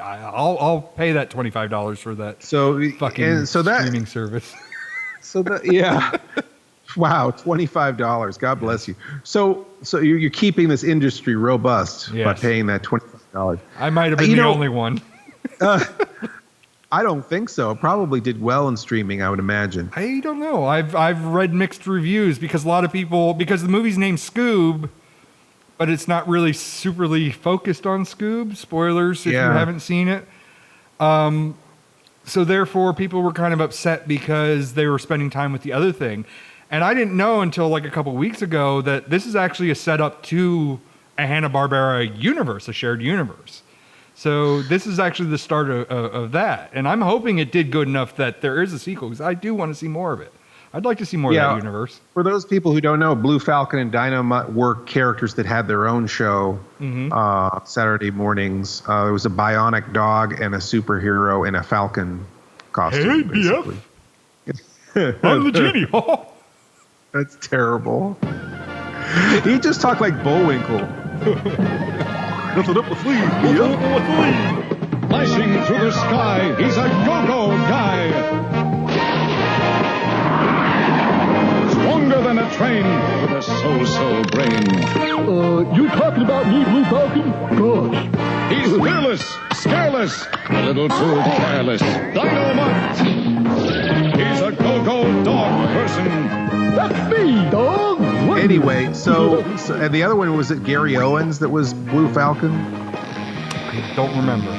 I'll pay that $25 for that fucking streaming service. Wow, $25. God bless you. So you're keeping this industry robust by paying that $25. I might have been the only one. I don't think so. It probably did well in streaming, I would imagine. I don't know. I've read mixed reviews because a lot of people, because the movie's named Scoob, but it's not really superly focused on Scoob. Spoilers if you haven't seen it. So therefore, people were kind of upset because they were spending time with the other thing. And I didn't know until like a couple weeks ago that this is actually a setup to a Hanna-Barbera universe, a shared universe. So this is actually the start of that. And I'm hoping it did good enough that there is a sequel because I do want to see more of it. I'd like to see more of that universe. For those people who don't know, Blue Falcon and Dynamite were characters that had their own show Saturday mornings. There was a bionic dog and a superhero in a falcon costume. Hey, BF. I'm the genie. That's terrible. He just talked like Bullwinkle. Nothing up the sleeve, BF. Flashing through the sky, he's a go-go guy. Stronger than a train with a so-so brain. You talking about me, Blue Falcon? Gosh. He's fearless, scareless, a little too careless. Dynamite. He's a go-go dog person. That's me, dog. Anyway, so and the other one, was it Gary Owens that was Blue Falcon? I don't remember.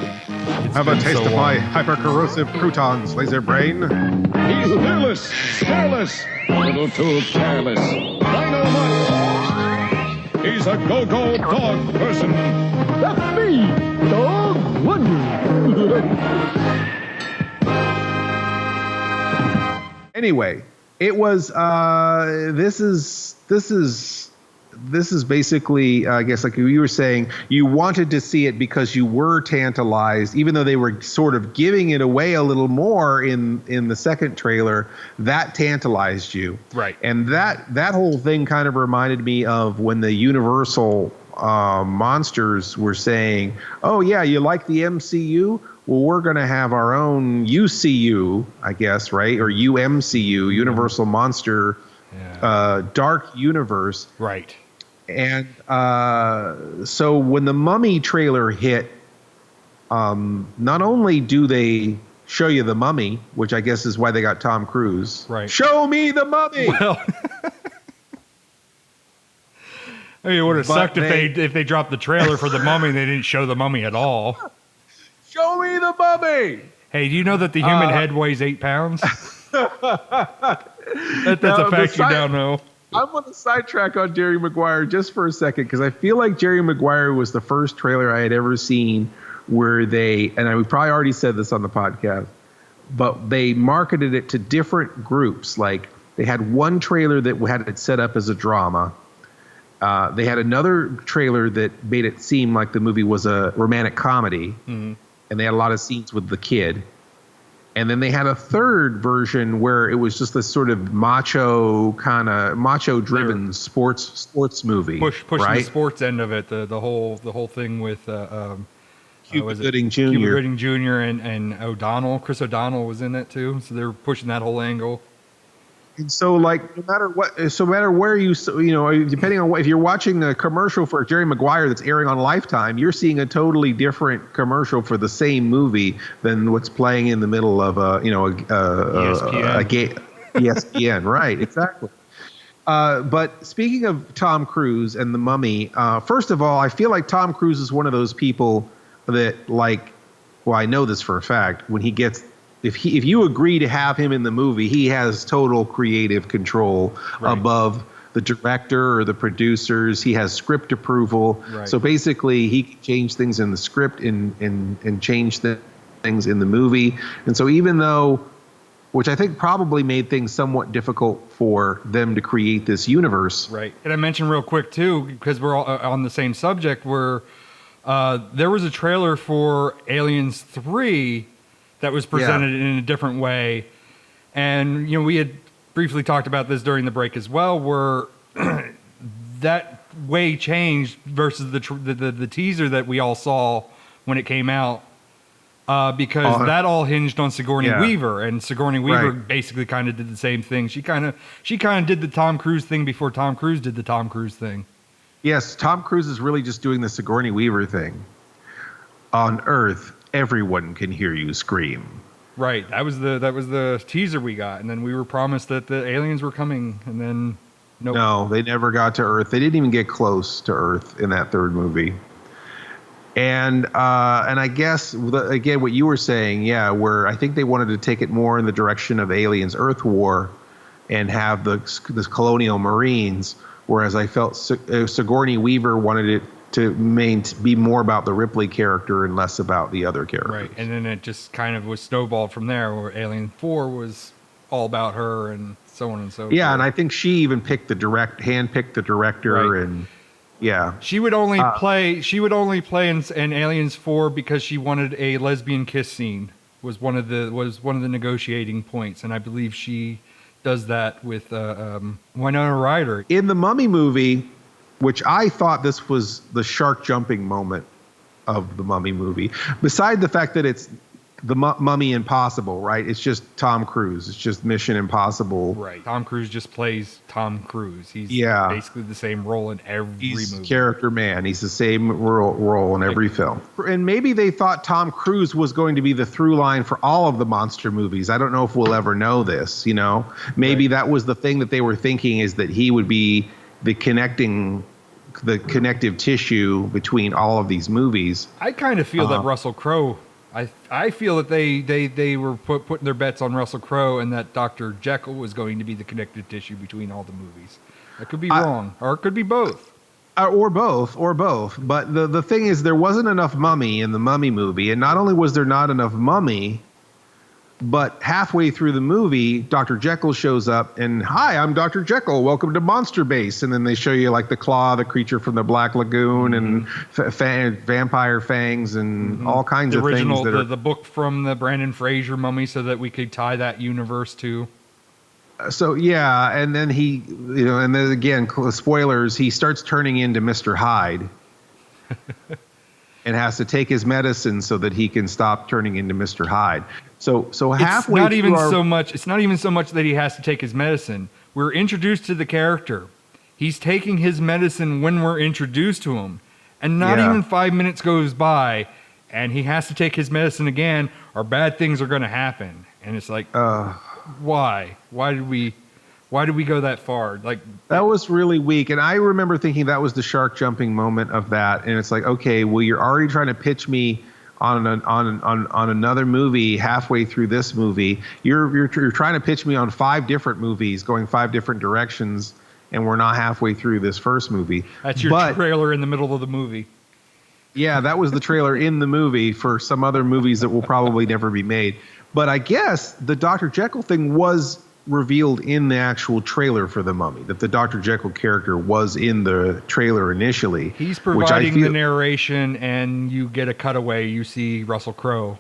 Have a taste of my hyper-corrosive croutons, laser brain. He's fearless, careless, a little too careless. Dynamite. He's a go-go dog person. That's me, dog wonder. Anyway, it was. This is basically, I guess, like you were saying, you wanted to see it because you were tantalized, even though they were sort of giving it away a little more in the second trailer. That tantalized you, right? And that whole thing kind of reminded me of when the Universal monsters were saying, "Oh yeah, you like the MCU? Well, we're going to have our own UCU, I guess, right? Or UMCU, Universal Monster Dark Universe." Right. And so when the Mummy trailer hit, not only do they show you the Mummy, which I guess is why they got Tom Cruise. Right. Show me the Mummy! Well, I mean, it would have sucked if they dropped the trailer for the Mummy and they didn't show the Mummy at all. Show me the Mummy! Hey, do you know that the human head weighs 8 pounds? That's a fact you now know. I'm going to sidetrack on Jerry Maguire just for a second because I feel like Jerry Maguire was the first trailer I had ever seen where we probably already said this on the podcast, but they marketed it to different groups. Like they had one trailer that had it set up as a drama. They had another trailer that made it seem like the movie was a romantic comedy. Mm-hmm. and they had a lot of scenes with the kid. And then they had a third version where it was just this sort of macho-driven sports movie, pushing right? the sports end of it. The whole thing with Cuba Gooding Jr. Cuba Gooding Jr. and O'Donnell. Chris O'Donnell was in it too, so they're pushing that whole angle. And so, like, no matter where depending on if you're watching a commercial for Jerry Maguire that's airing on Lifetime, you're seeing a totally different commercial for the same movie than what's playing in the middle of ESPN, right? Exactly. But speaking of Tom Cruise and The Mummy, first of all, I feel like Tom Cruise is one of those people that, like, well, I know this for a fact. When he gets If you agree to have him in the movie, he has total creative control above the director or the producers. He has script approval. Right. So basically, he can change things in the script and change things in the movie. And so even though, which I think probably made things somewhat difficult for them to create this universe. Right. And I mentioned real quick, too, because we're all on the same subject, where there was a trailer for Aliens 3 that was presented in a different way. And, we had briefly talked about this during the break as well, where that way changed versus the teaser that we all saw when it came out, because that all hinged on Sigourney Weaver, and Sigourney Weaver basically kind of did the same thing. She kind of did the Tom Cruise thing before Tom Cruise did the Tom Cruise thing. Yes, Tom Cruise is really just doing the Sigourney Weaver thing. On Earth, everyone can hear you scream. Right. That was the teaser we got, and then we were promised that the aliens were coming, and then nope. No, they never got to Earth. They didn't even get close to Earth in that third movie. And I guess again what you were saying, where I think they wanted to take it more in the direction of Aliens Earth War and have the colonial Marines, whereas I felt Sigourney Weaver wanted it to be more about the Ripley character and less about the other characters. Right, and then it just kind of was snowballed from there, where Alien 4 was all about her and so on and so forth. Yeah, and I think she even handpicked the director, and she would only play in Aliens 4 because she wanted a lesbian kiss scene. Was one of the negotiating points, and I believe she does that with Winona Ryder in the Mummy movie. Which I thought this was the shark jumping moment of the Mummy movie. Beside the fact that it's the Mummy Impossible, right? It's just Tom Cruise. It's just Mission Impossible. Right. Tom Cruise just plays Tom Cruise. He's basically the same role in every movie. Character man. He's the same role in every film. And maybe they thought Tom Cruise was going to be the through line for all of the monster movies. I don't know if we'll ever know this, Maybe that was the thing that they were thinking, is that he would be the connective tissue between all of these movies. I kind of feel that Russell Crowe. I feel that they were putting their bets on Russell Crowe, and that Dr. Jekyll was going to be the connective tissue between all the movies. That could be wrong, or it could be both. Or both. But the thing is, there wasn't enough Mummy in the Mummy movie, and not only was there not enough Mummy, but halfway through the movie, Dr. Jekyll shows up and, "Hi, I'm Dr. Jekyll. Welcome to Monster Base." And then they show you like the claw, the creature from the Black Lagoon, and vampire fangs, and all kinds of things. The book from the Brandon Fraser Mummy, so that we could tie that universe to. So and then he, and then again, spoilers. He starts turning into Mr. Hyde. And has to take his medicine so that he can stop turning into Mr. Hyde. So halfway it's not even so much that he has to take his medicine. We're introduced to the character. He's taking his medicine when we're introduced to him, and not even 5 minutes goes by, and he has to take his medicine again, or bad things are going to happen. And it's like, why? Why did we go that far? Like, that was really weak. And I remember thinking that was the shark jumping moment of that. And it's like, okay, well, you're already trying to pitch me on another movie halfway through this movie. You're trying to pitch me on 5 different movies going 5 different directions, and we're not halfway through this first movie. That's your trailer in the middle of the movie. Yeah, that was the trailer in the movie for some other movies that will probably never be made. But I guess the Dr. Jekyll thing was revealed in the actual trailer for The Mummy, that the Dr. Jekyll character was in the trailer initially. He's providing the narration, and you get a cutaway. You see Russell Crowe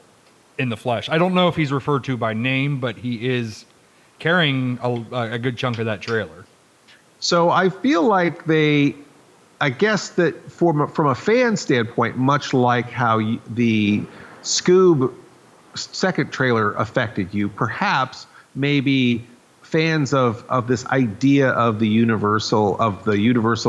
in the flesh. I don't know if he's referred to by name, but he is carrying a good chunk of that trailer. So I feel like I guess that from a fan standpoint, much like how the Scoob second trailer affected you, perhaps maybe fans of this idea of the Universal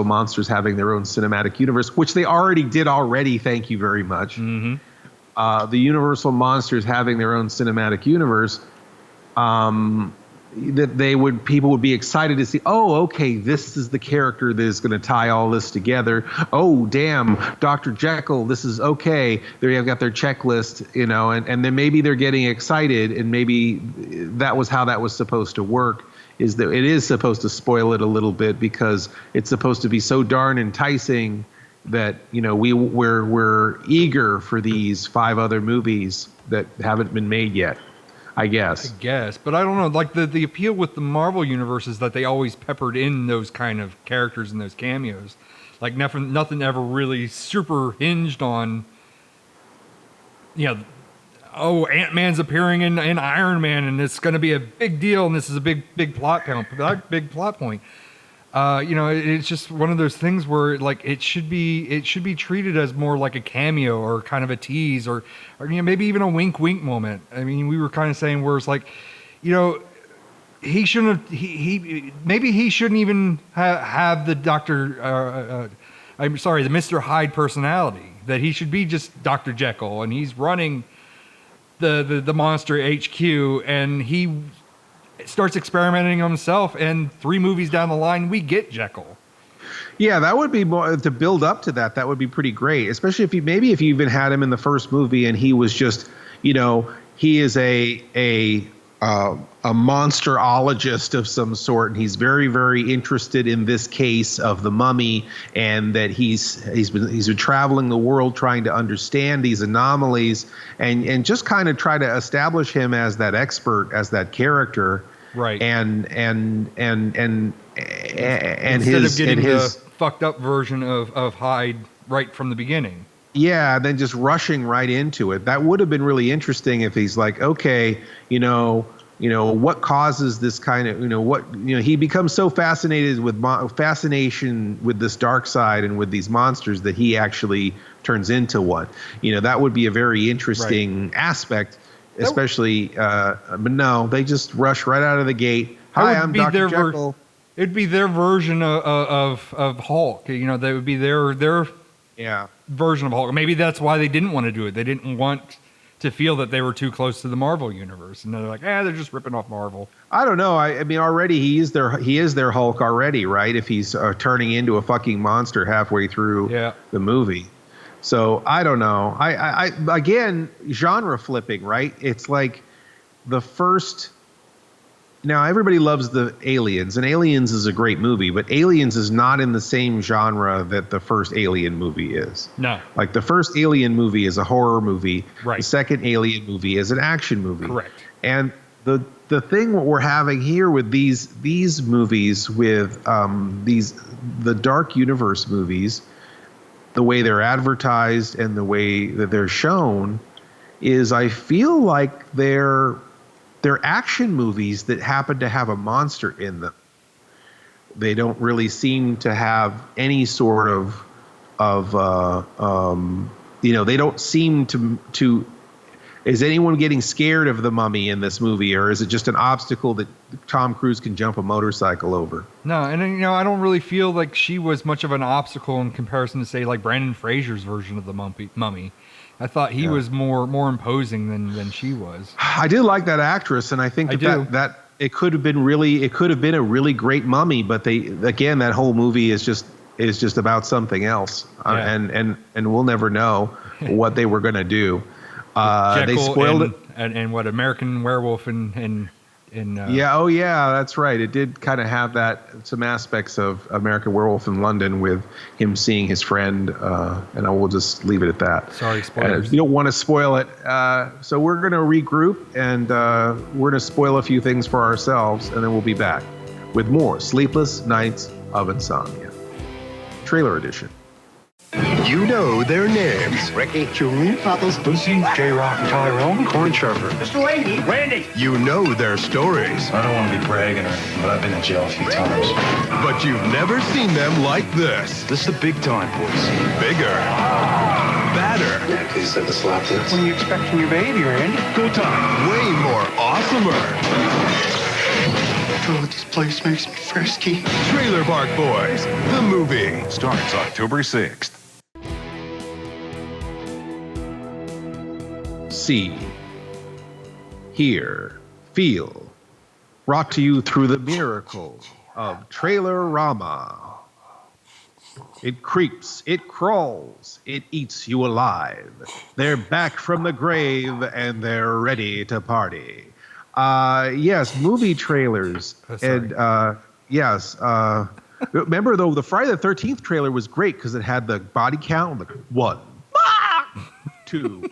monsters having their own cinematic universe, which they did already. Thank you very much. Mm-hmm. The Universal monsters having their own cinematic universe, that people would be excited to see. Oh, okay, this is the character that is going to tie all this together. Oh, damn, Dr. Jekyll, this is okay. They've got their checklist, and then maybe they're getting excited, and maybe that was how that was supposed to work. Is that it is supposed to spoil it a little bit because it's supposed to be so darn enticing that we're eager for these 5 other movies that haven't been made yet. I guess, but I don't know. Like the appeal with the Marvel universe is that they always peppered in those kind of characters and those cameos. Like nothing ever really super hinged on. Ant-Man's appearing in Iron Man, and it's going to be a big deal, and this is a big plot point. It's just one of those things where it should be treated as more like a cameo or kind of a tease or maybe even a wink moment. I mean, we were kind of saying where it's like, he shouldn't even have the the Mr. Hyde personality, that he should be just Dr. Jekyll, and he's running the monster HQ, and he starts experimenting on himself, and 3 movies down the line we get Jekyll. Yeah, that would be more to build up to that. That would be pretty great, especially if you even had him in the first movie and he was just, he is a monsterologist of some sort, and he's very, very interested in this case of the mummy, and that he's been traveling the world trying to understand these anomalies and just kind of try to establish him as that expert, as that character. Right. And instead his of getting the fucked up version of Hyde right from the beginning. Yeah, then just rushing right into it. That would have been really interesting if he's like, okay, what causes this kind of, he becomes so fascinated with fascination with this dark side and with these monsters that he actually turns into one. That would be a very interesting aspect. Especially, but no, they just rush right out of the gate. Hi, I'm Dr. Jekyll. It'd be their version of Hulk. They would be their version of Hulk. Maybe that's why they didn't want to do it. They didn't want to feel that they were too close to the Marvel universe, and they're like, they're just ripping off Marvel. I don't know. I mean, already he is their Hulk already, right? If he's turning into a fucking monster halfway through the movie. So I don't know. I again, genre flipping, right? It's like the first. Now everybody loves the Aliens, and Aliens is a great movie, but Aliens is not in the same genre that the first Alien movie is. No. Like the first Alien movie is a horror movie. Right. The second Alien movie is an action movie. Correct. And the thing what we're having here with these movies with the Dark Universe movies, the way they're advertised and the way that they're shown, is I feel like they're action movies that happen to have a monster in them. They don't really seem to have any sort of they don't seem to. Is anyone getting scared of the mummy in this movie, or is it just an obstacle that Tom Cruise can jump a motorcycle over? No, and I don't really feel like she was much of an obstacle in comparison to, say, like Brandon Fraser's version of the mummy. I thought he was more imposing than she was. I did like that actress, and I think that it could have been a really great mummy, but that whole movie is just about something else, and we'll never know what they were going to do. Jekyll they spoiled it, and what American Werewolf and Yeah, that's right. It did kind of have some aspects of American Werewolf in London with him seeing his friend, and I will just leave it at that. Sorry, spoilers. You don't want to spoil it, so we're going to regroup, and we're going to spoil a few things for ourselves, and then we'll be back with more Sleepless Knights of Insomnia. Trailer edition. You know their names. Ricky, Julie, Bubbles, Lucy, J-Rock, Tyrone, Corn Chopper. Mr. Randy. You know their stories. I don't want to be bragging or anything, but I've been in jail a few times. But you've never seen them like this. This is the big time, boys. Bigger. Badder. Yeah, because you said the slap dance. When are you expecting your baby, Randy? Go time. Way more awesomer. This place makes me frisky. Trailer Park Boys, the movie. Starts October 6th. See, hear, feel. Brought to you through the miracle of Trailer-Rama. It creeps, it crawls, it eats you alive. They're back from the grave and they're ready to party. Yes, movie trailers. And yes, remember though, the Friday the 13th trailer was great because it had the body count, like 1, 2,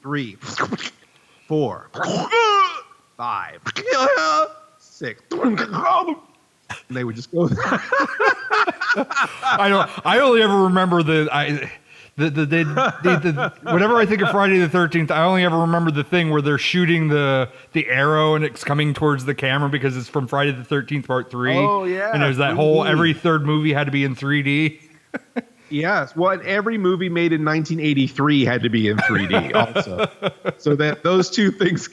3, 4, 5, 6. And they would just go. I only ever remember whenever I think of Friday the 13th, I only ever remember the thing where they're shooting the arrow and it's coming towards the camera because it's from Friday the 13th Part 3. Oh, yeah. And there's that 3D. whole, every third movie had to be in 3D. Yes. Well, and every movie made in 1983 had to be in 3D also. So that those two things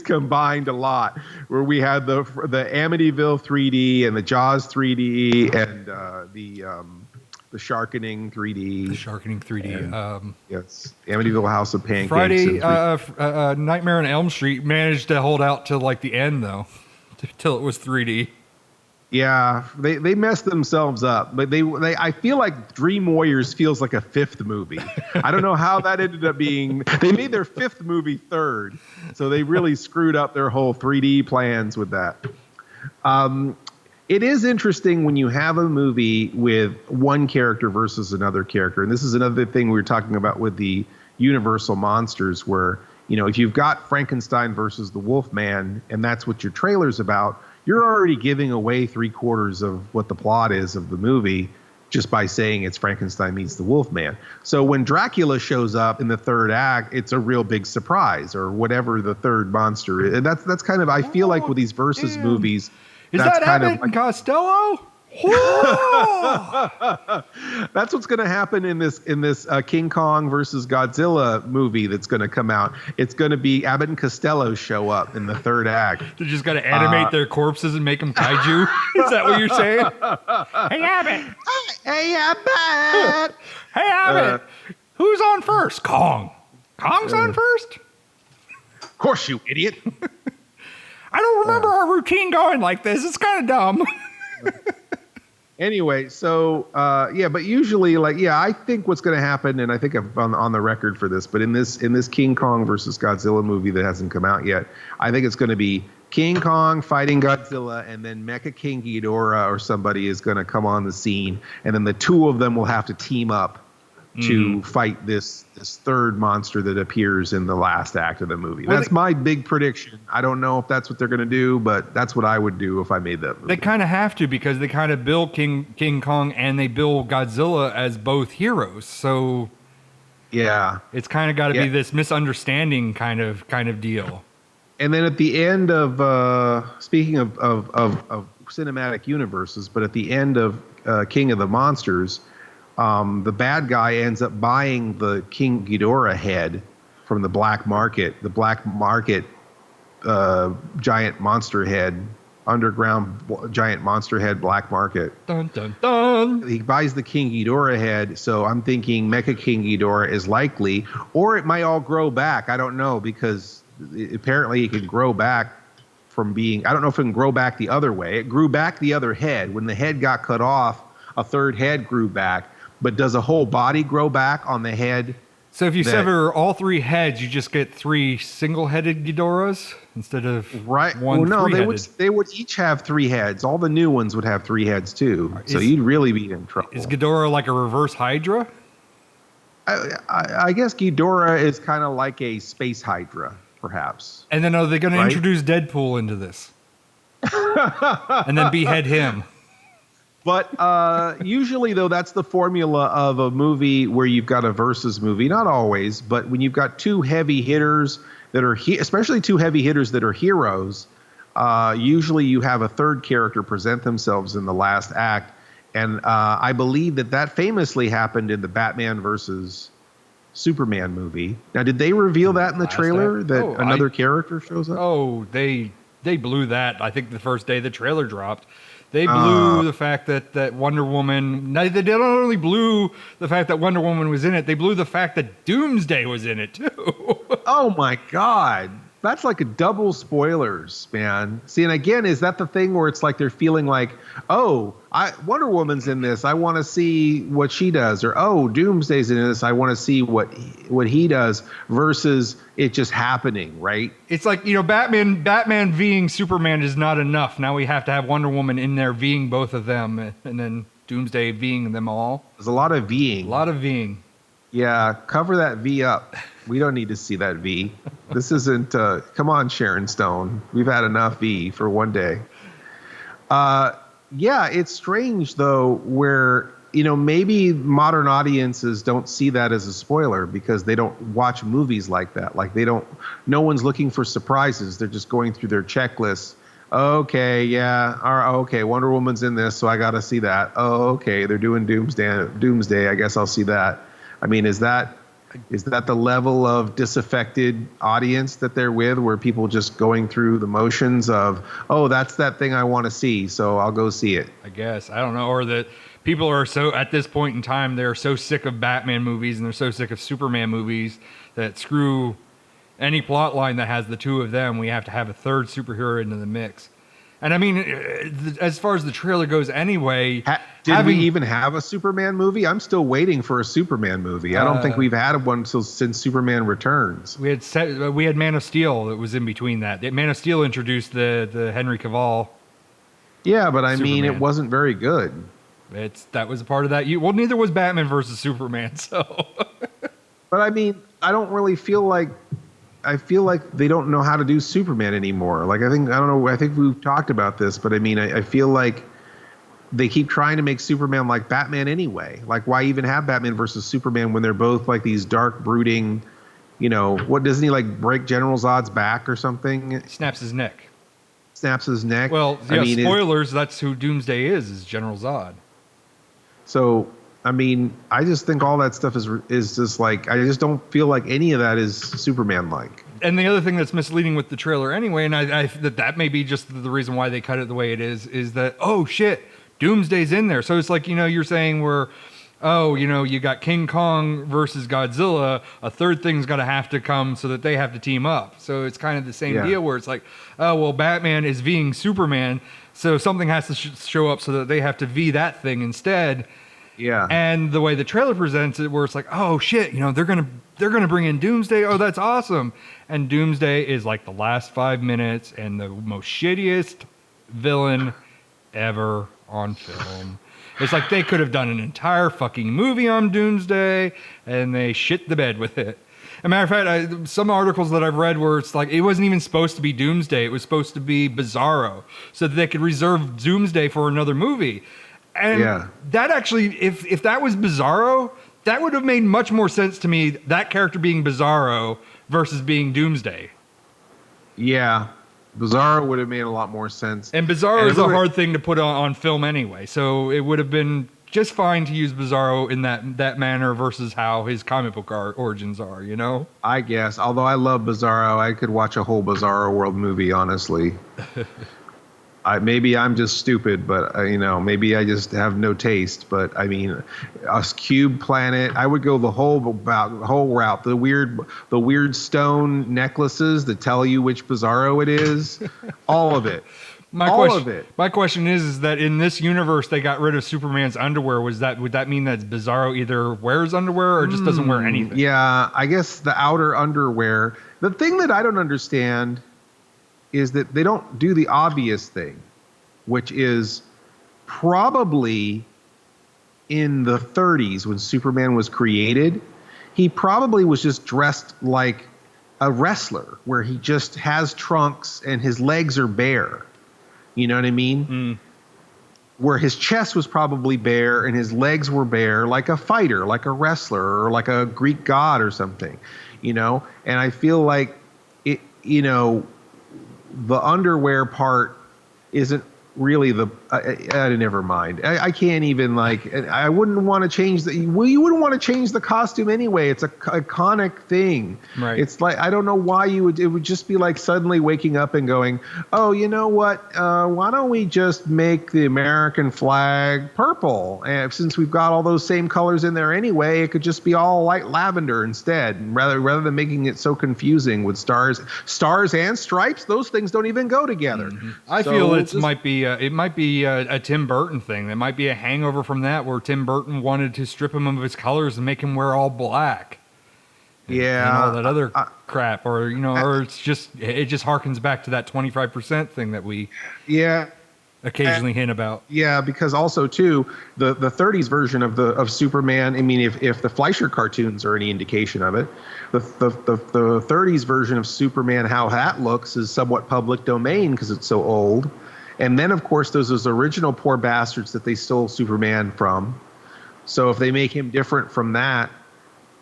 combined a lot, where we had the Amityville 3D and the Jaws 3D and the Sharkening 3D. The Sharkening 3D. And, yes. Amityville House of Pancakes. Friday, Nightmare on Elm Street managed to hold out till like the end though, till it was 3D. Yeah, they messed themselves up, but they I feel like Dream Warriors feels like a 5th movie. I don't know how that ended up being. They made their 5th movie 3rd, so they really screwed up their whole 3D plans with that. It is interesting when you have a movie with one character versus another character, and this is another thing we were talking about with the Universal monsters, where if you've got Frankenstein versus the Wolfman, and that's what your trailer's about. You're already giving away 3/4 of what the plot is of the movie just by saying it's Frankenstein meets the Wolfman. So when Dracula shows up in the 3rd act, it's a real big surprise, or whatever the 3rd monster is. And that's kind of, I feel like with these versus movies, is that's that kind Abbott of and Costello? That's what's going to happen in this King Kong versus Godzilla movie that's going to come out. It's going to be Abbott and Costello show up in the 3rd act. They're just going to animate their corpses and make them kaiju? Is that what you're saying? Hey, Abbott. Hey, Abbott. Hey, Abbott. Who's on first? Kong. Kong's on first? Of course, you idiot. I don't remember our routine going like this. It's kind of dumb. Anyway, so but usually, I think what's going to happen, and I think I'm on the record for this, but in this King Kong versus Godzilla movie that hasn't come out yet, I think it's going to be King Kong fighting Godzilla, and then Mecha King Ghidorah or somebody is going to come on the scene, and then the two of them will have to team up to fight this 3rd monster that appears in the last act of the movie. That's my big prediction. I don't know if that's what they're going to do, but that's what I would do if I made that movie. They kind of have to, because they kind of bill King Kong and they bill Godzilla as both heroes. So yeah, it's kind of got to be this misunderstanding kind of deal. And then at the end of speaking of cinematic universes, but at the end of King of the Monsters, the bad guy ends up buying the King Ghidorah head from the black market. The black market giant monster head, underground giant monster head black market. Dun, dun, dun. He buys the King Ghidorah head, so I'm thinking Mecha King Ghidorah is likely, or it might all grow back. I don't know, because apparently it can grow back from being, I don't know if it can grow back the other way. It grew back the other head. When the head got cut off, a 3rd head grew back. But does a whole body grow back on the head So if you sever all 3 heads, you just get 3 single-headed Ghidorahs instead of one three-headed. They would each have 3 heads. All the new ones would have 3 heads too. So you'd really be in trouble. Is Ghidorah like a reverse Hydra? I guess Ghidorah is kind of like a space Hydra, perhaps. And then are they going to introduce Deadpool into this? And then behead him? But usually, though, that's the formula of a movie where you've got a versus movie. Not always, but when you've got 2 heavy hitters that are, especially 2 heavy hitters that are heroes, usually you have a third character present themselves in the last act. And I believe that famously happened in the Batman versus Superman movie. Now, did they reveal that in the trailer that another character shows up? Oh, they blew that. I think the first day the trailer dropped. They blew the fact that Wonder Woman. They not only blew the fact that Wonder Woman was in it, they blew the fact that Doomsday was in it too. Oh my God. That's like a double spoilers, man. See, and again, is that the thing where it's like they're feeling like, oh, Wonder Woman's in this, I want to see what she does, or oh, Doomsday's in this, I want to see what he does, versus it just happening, right? It's like, Batman V'ing Superman is not enough. Now we have to have Wonder Woman in there V'ing both of them, and then Doomsday V'ing them all. There's a lot of V'ing. A lot of V'ing. Yeah, cover that V up. We don't need to see that V. This isn't, come on, Sharon Stone. We've had enough V for one day. Yeah, it's strange, though, where, maybe modern audiences don't see that as a spoiler because they don't watch movies like that. Like, no one's looking for surprises. They're just going through their checklists. Okay, yeah. Okay, Wonder Woman's in this, so I got to see that. Oh, okay, they're doing Doomsday. I guess I'll see that. I mean, is that the level of disaffected audience that they're with, where people just going through the motions of, oh, that's that thing I want to see, so I'll go see it? I guess. I don't know. Or that people are so, at this point in time, they're so sick of Batman movies and they're so sick of Superman movies that screw any plot line that has the 2 of them, we have to have a third superhero into the mix. And I mean, as far as the trailer goes anyway... Did we even have a Superman movie? I'm still waiting for a Superman movie. I don't think we've had one since Superman Returns. We had Man of Steel that was in between that. Man of Steel introduced the Henry Cavill. Yeah, but I mean, it wasn't very good. That was a part of that. Well, neither was Batman versus Superman, so... But I mean, I don't really feel like... I feel like they don't know how to do Superman anymore. Like, I think we've talked about this, but I mean, I feel like they keep trying to make Superman like Batman anyway. Like, why even have Batman versus Superman when they're both like these dark, brooding, what, doesn't he like break General Zod's back or something? Snaps his neck. Well, spoilers, that's who Doomsday is General Zod. So, I mean, I just think all that stuff is just like, I just don't feel like any of that is Superman-like. And the other thing that's misleading with the trailer anyway, and that may be just the reason why they cut it the way it is that, oh shit, Doomsday's in there. So it's like, you're saying where, you got King Kong versus Godzilla, a third thing's got to have to come so that they have to team up. So it's kind of the same deal where it's like, oh, well, Batman is V'ing Superman, so something has to show up so that they have to V that thing instead. Yeah. And the way the trailer presents it, where it's like, oh shit, they're gonna bring in Doomsday. Oh, that's awesome. And Doomsday is like the last 5 minutes and the most shittiest villain ever on film. It's like they could have done an entire fucking movie on Doomsday and they shit the bed with it. As a matter of fact, some articles that I've read where it's like it wasn't even supposed to be Doomsday. It was supposed to be Bizarro, so that they could reserve Doomsday for another movie. And that actually, if that was Bizarro, that would have made much more sense to me, that character being Bizarro versus being Doomsday. Yeah. Bizarro would have made a lot more sense. And Bizarro is a hard thing to put on film anyway, so it would have been just fine to use Bizarro in that manner versus how his comic book origins are, I guess. Although I love Bizarro, I could watch a whole Bizarro World movie, honestly. Maybe I'm just stupid, but maybe I just have no taste. But I mean, a cube planet, I would go the whole route. The weird stone necklaces that tell you which Bizarro it is, all of it. All of it. My question is that in this universe they got rid of Superman's underwear. Would that mean that Bizarro either wears underwear or just doesn't wear anything? Yeah, I guess the outer underwear. The thing that I don't understand is that they don't do the obvious thing, which is probably in the 30s when Superman was created, he probably was just dressed like a wrestler where he just has trunks and his legs are bare. You know what I mean? Where his chest was probably bare and his legs were bare, like a fighter, like a wrestler, or like a Greek god or something, you know? And I feel like it, you know, the underwear part isn't really never mind. I can't even I wouldn't want to change you wouldn't want to change the costume anyway. It's a iconic thing. Right. It's like, I don't know why it would just be like suddenly waking up and going, oh, you know what? Why don't we just make the American flag purple? And since we've got all those same colors in there anyway, it could just be all light lavender instead. And rather than making it so confusing with stars and stripes, those things don't even go together. I feel it might be a Tim Burton thing. That might be a hangover from that, where Tim Burton wanted to strip him of his colors and make him wear all black. And all that other crap, or or it just harkens back to that 25% thing that we occasionally hint about. Yeah, because also too the 30s version of Superman. I mean, if the Fleischer cartoons are any indication of it, the 30s version of Superman, how that looks, is somewhat public domain because it's so old. And then, of course, there's those original poor bastards that they stole Superman from. So if they make him different from that,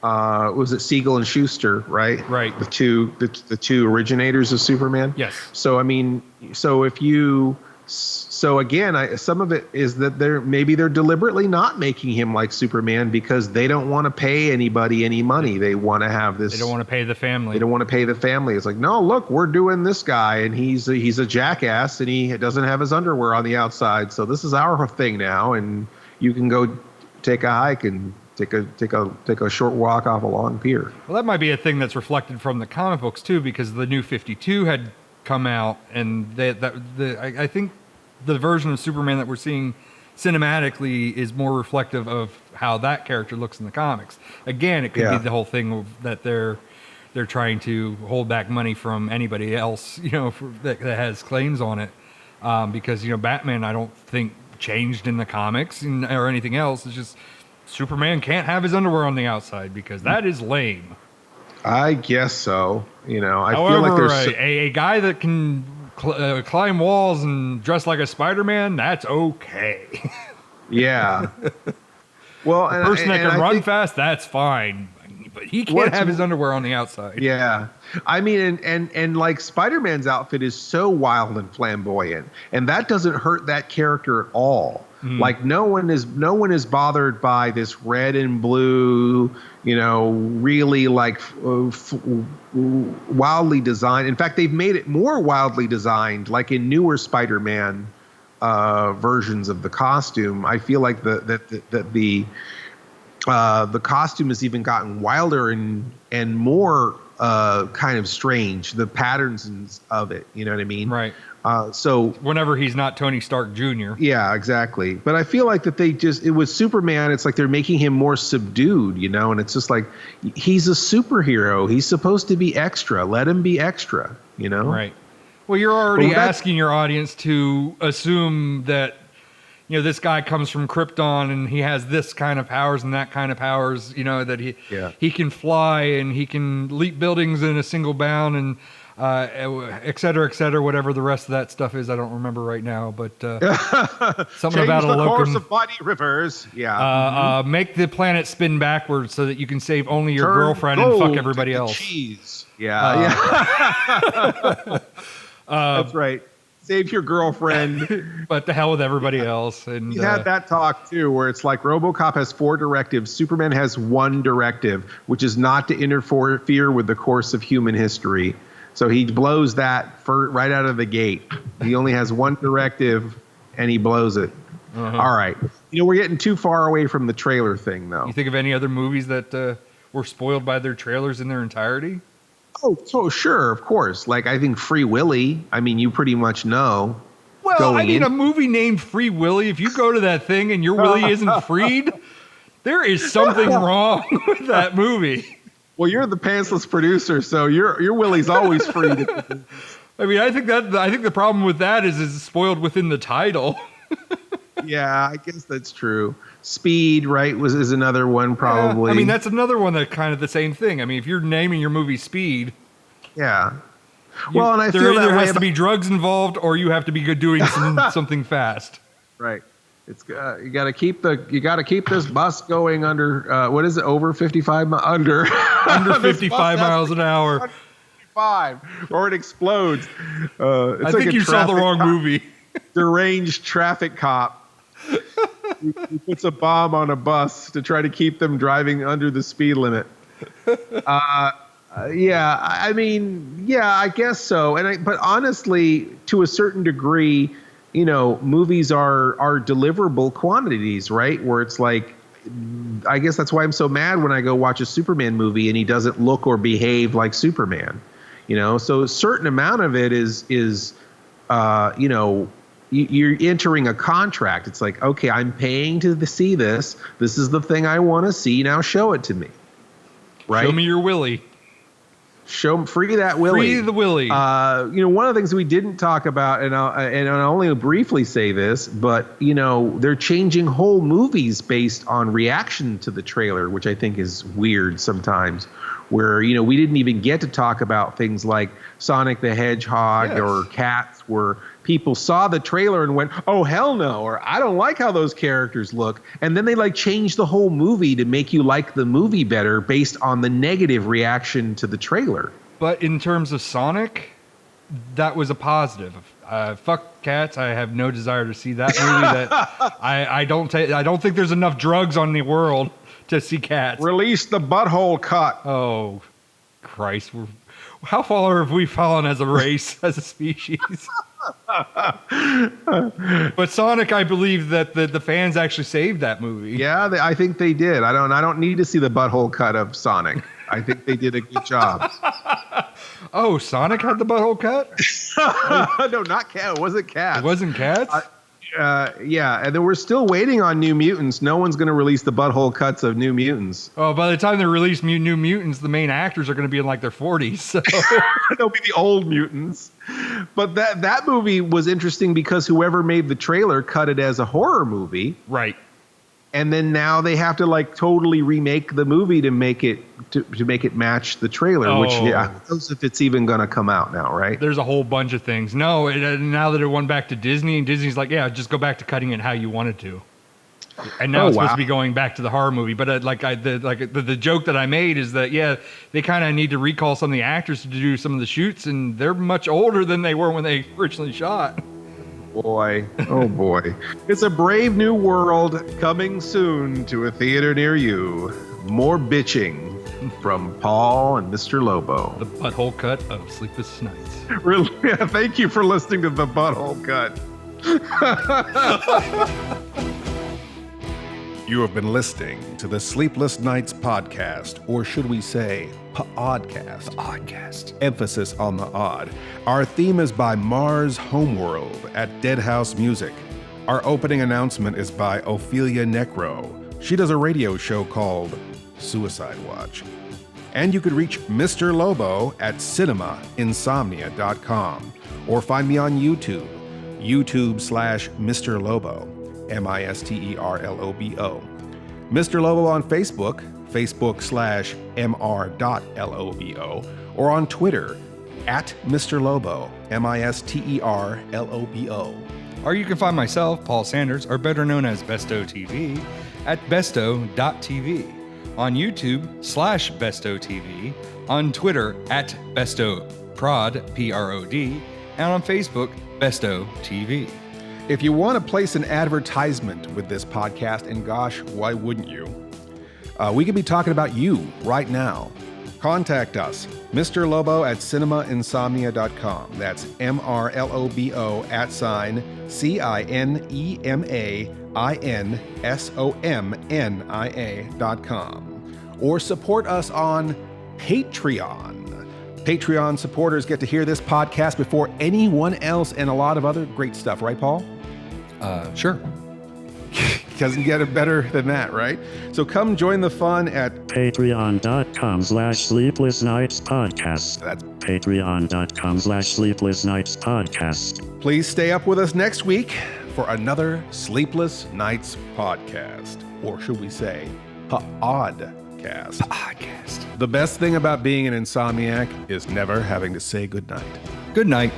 was it Siegel and Schuster, right? Right. The two originators of Superman. Yes. So I mean, again, some of it is that they're deliberately not making him like Superman because they don't want to pay anybody any money. They want to have this. They don't want to pay the family. They don't want to pay the family. It's like, no, look, we're doing this guy, and he's a jackass, and he doesn't have his underwear on the outside. So this is our thing now, and you can go take a hike and take a short walk off a long pier. Well, that might be a thing that's reflected from the comic books too, because the New 52 had come out, and I think the version of Superman that we're seeing cinematically is more reflective of how that character looks in the comics. Again, it could be the whole thing of that they're trying to hold back money from anybody else, that has claims on it, because Batman, I don't think changed in the comics or anything else. It's just Superman can't have his underwear on the outside because that is lame. I guess so. I However, feel like there's a guy that can climb walls and dress like a Spider-Man, that's okay. Yeah. Well, a person that can run fast, that's fine. But he can't have his underwear on the outside. Yeah. I mean, and like Spider-Man's outfit is so wild and flamboyant, and that doesn't hurt that character at all. Like no one is bothered by this red and blue, really like wildly designed. In fact, they've made it more wildly designed, like in newer Spider-Man versions of the costume. I feel like the costume has even gotten wilder and more kind of strange. The patterns of it, you know what I mean? Right. So whenever he's not Tony Stark Jr. Yeah, exactly. But I feel like that it was Superman. It's like they're making him more subdued, and it's just like, he's a superhero. He's supposed to be extra. Let him be extra, Right. Well, you're already asking your audience to assume that, this guy comes from Krypton and he has this kind of powers and that kind of powers, that he can fly and he can leap buildings in a single bound and et cetera, whatever the rest of that stuff is. I don't remember right now, but something about the a course of mighty rivers. Yeah. Make the planet spin backwards so that you can save only your girlfriend and fuck everybody else. Cheese. Yeah. That's right. Save your girlfriend. But the hell with everybody else. And you had that talk too, where it's like RoboCop has 4 directives. Superman has 1 directive, which is not to interfere with the course of human history. So he blows that right out of the gate. He only has 1 directive, and he blows it. All right. We're getting too far away from the trailer thing, though. You think of any other movies that were spoiled by their trailers in their entirety? Oh, so sure, of course. Like, I think Free Willy. I mean, you pretty much know. going in. A movie named Free Willy, if you go to that thing and your Willy isn't freed, there is something wrong with that movie. Well, you're the pantsless producer, so your Willy's always free. I mean, I think the problem with that is it's spoiled within the title. Yeah, I guess that's true. Speed, right, is another one probably. Yeah, I mean, that's another one that kind of the same thing. I mean, if you're naming your movie Speed, yeah. Well, and I feel there that either way has to be drugs involved, or you have to be good doing something fast. Right. It's you got to keep this bus going under what is it, over 55 under 55 miles an hour. 55, or it explodes. I think you saw the wrong movie. Deranged traffic cop. He puts a bomb on a bus to try to keep them driving under the speed limit. Yeah, I mean, yeah, I guess so. But honestly, to a certain degree, you know, movies are deliverable quantities, right? Where it's like, I guess that's why I'm so mad when I go watch a Superman movie and he doesn't look or behave like Superman. You know, so a certain amount of it is you know, you're entering a contract. It's like, okay, I'm paying to see this. This is the thing I want to see. Now show it to me. Right? Show me your Willy. Free that Willy. Free the Willy. You know, one of the things we didn't talk about, and I'll only briefly say this, but you know, they're changing whole movies based on reaction to the trailer, which I think is weird sometimes. Where, you know, we didn't even get to talk about things like Sonic the Hedgehog or Cats, where people saw the trailer and went, oh, hell no, or I don't like how those characters look. And then they like changed the whole movie to make you like the movie better based on the negative reaction to the trailer. But in terms of Sonic, that was a positive. Fuck Cats. I have no desire to see that movie. I don't think there's enough drugs on the world to see Cats. Release the butthole cut. Oh, Christ. How far have we fallen as a race, as a species? But Sonic, I believe that the fans actually saved that movie. Yeah, I think they did. I don't need to see the butthole cut of Sonic. I think they did a good job. Oh, Sonic had the butthole cut? No, not Cat. Was it Cats? It wasn't Cats? Yeah, and then we're still waiting on New Mutants. No one's going to release the butthole cuts of New Mutants. Oh, by the time they release New Mutants, the main actors are going to be in like their 40s. So. They'll be the old mutants. But that movie was interesting because whoever made the trailer cut it as a horror movie. Right. And then now they have to like totally remake the movie to make it to make it match the trailer, which who knows if it's even going to come out now, right? There's a whole bunch of things. No, now that it went back to Disney, and Disney's like, yeah, just go back to cutting it how you wanted to. And now it's supposed to be going back to the horror movie. But the joke that I made is that, yeah, they kind of need to recall some of the actors to do some of the shoots, and they're much older than they were when they originally shot. Boy, oh boy. It's a brave new world coming soon to a theater near you. More bitching from Paul and Mr. Lobo. The butthole cut of Sleepless Knights. Really? Yeah, thank you for listening to the butthole cut. You have been listening to the Sleepless Knights podcast, or should we say, pODDcast. pODDcast. Emphasis on the odd. Our theme is by Mars Homeworld at Deadhouse Music. Our opening announcement is by Ophelia Necro. She does a radio show called Suicide Watch. And you could reach Mr. Lobo at cinemainsomnia.com, or find me on YouTube, YouTube/Mr. Lobo. MISTERLOBO. Mr. Lobo on Facebook, Facebook/MR.LOBO, or on Twitter, at Mr. Lobo, MISTERLOBO. Or you can find myself, Paul Sanders, or better known as Bestow TV, at Bestow.tv, on YouTube /Bestow TV, on Twitter at Bestow Prod, PROD, and on Facebook, Bestow TV. If you want to place an advertisement with this podcast, and gosh, why wouldn't you? We could be talking about you right now. Contact us, Mr. Lobo at cinemainsomnia.com. That's MRLOBO @CINEMAINSOMNIA.com. Or support us on Patreon. Patreon supporters get to hear this podcast before anyone else and a lot of other great stuff, right, Paul? Sure. Doesn't get it better than that, right? So come join the fun at patreon.com/Sleepless Knights Podcast. That's patreon.com/Sleepless Knights Podcast. Please stay up with us next week for another Sleepless Knights podcast. Or should we say, pODDcast. pODDcast. The best thing about being an insomniac is never having to say goodnight. Good night.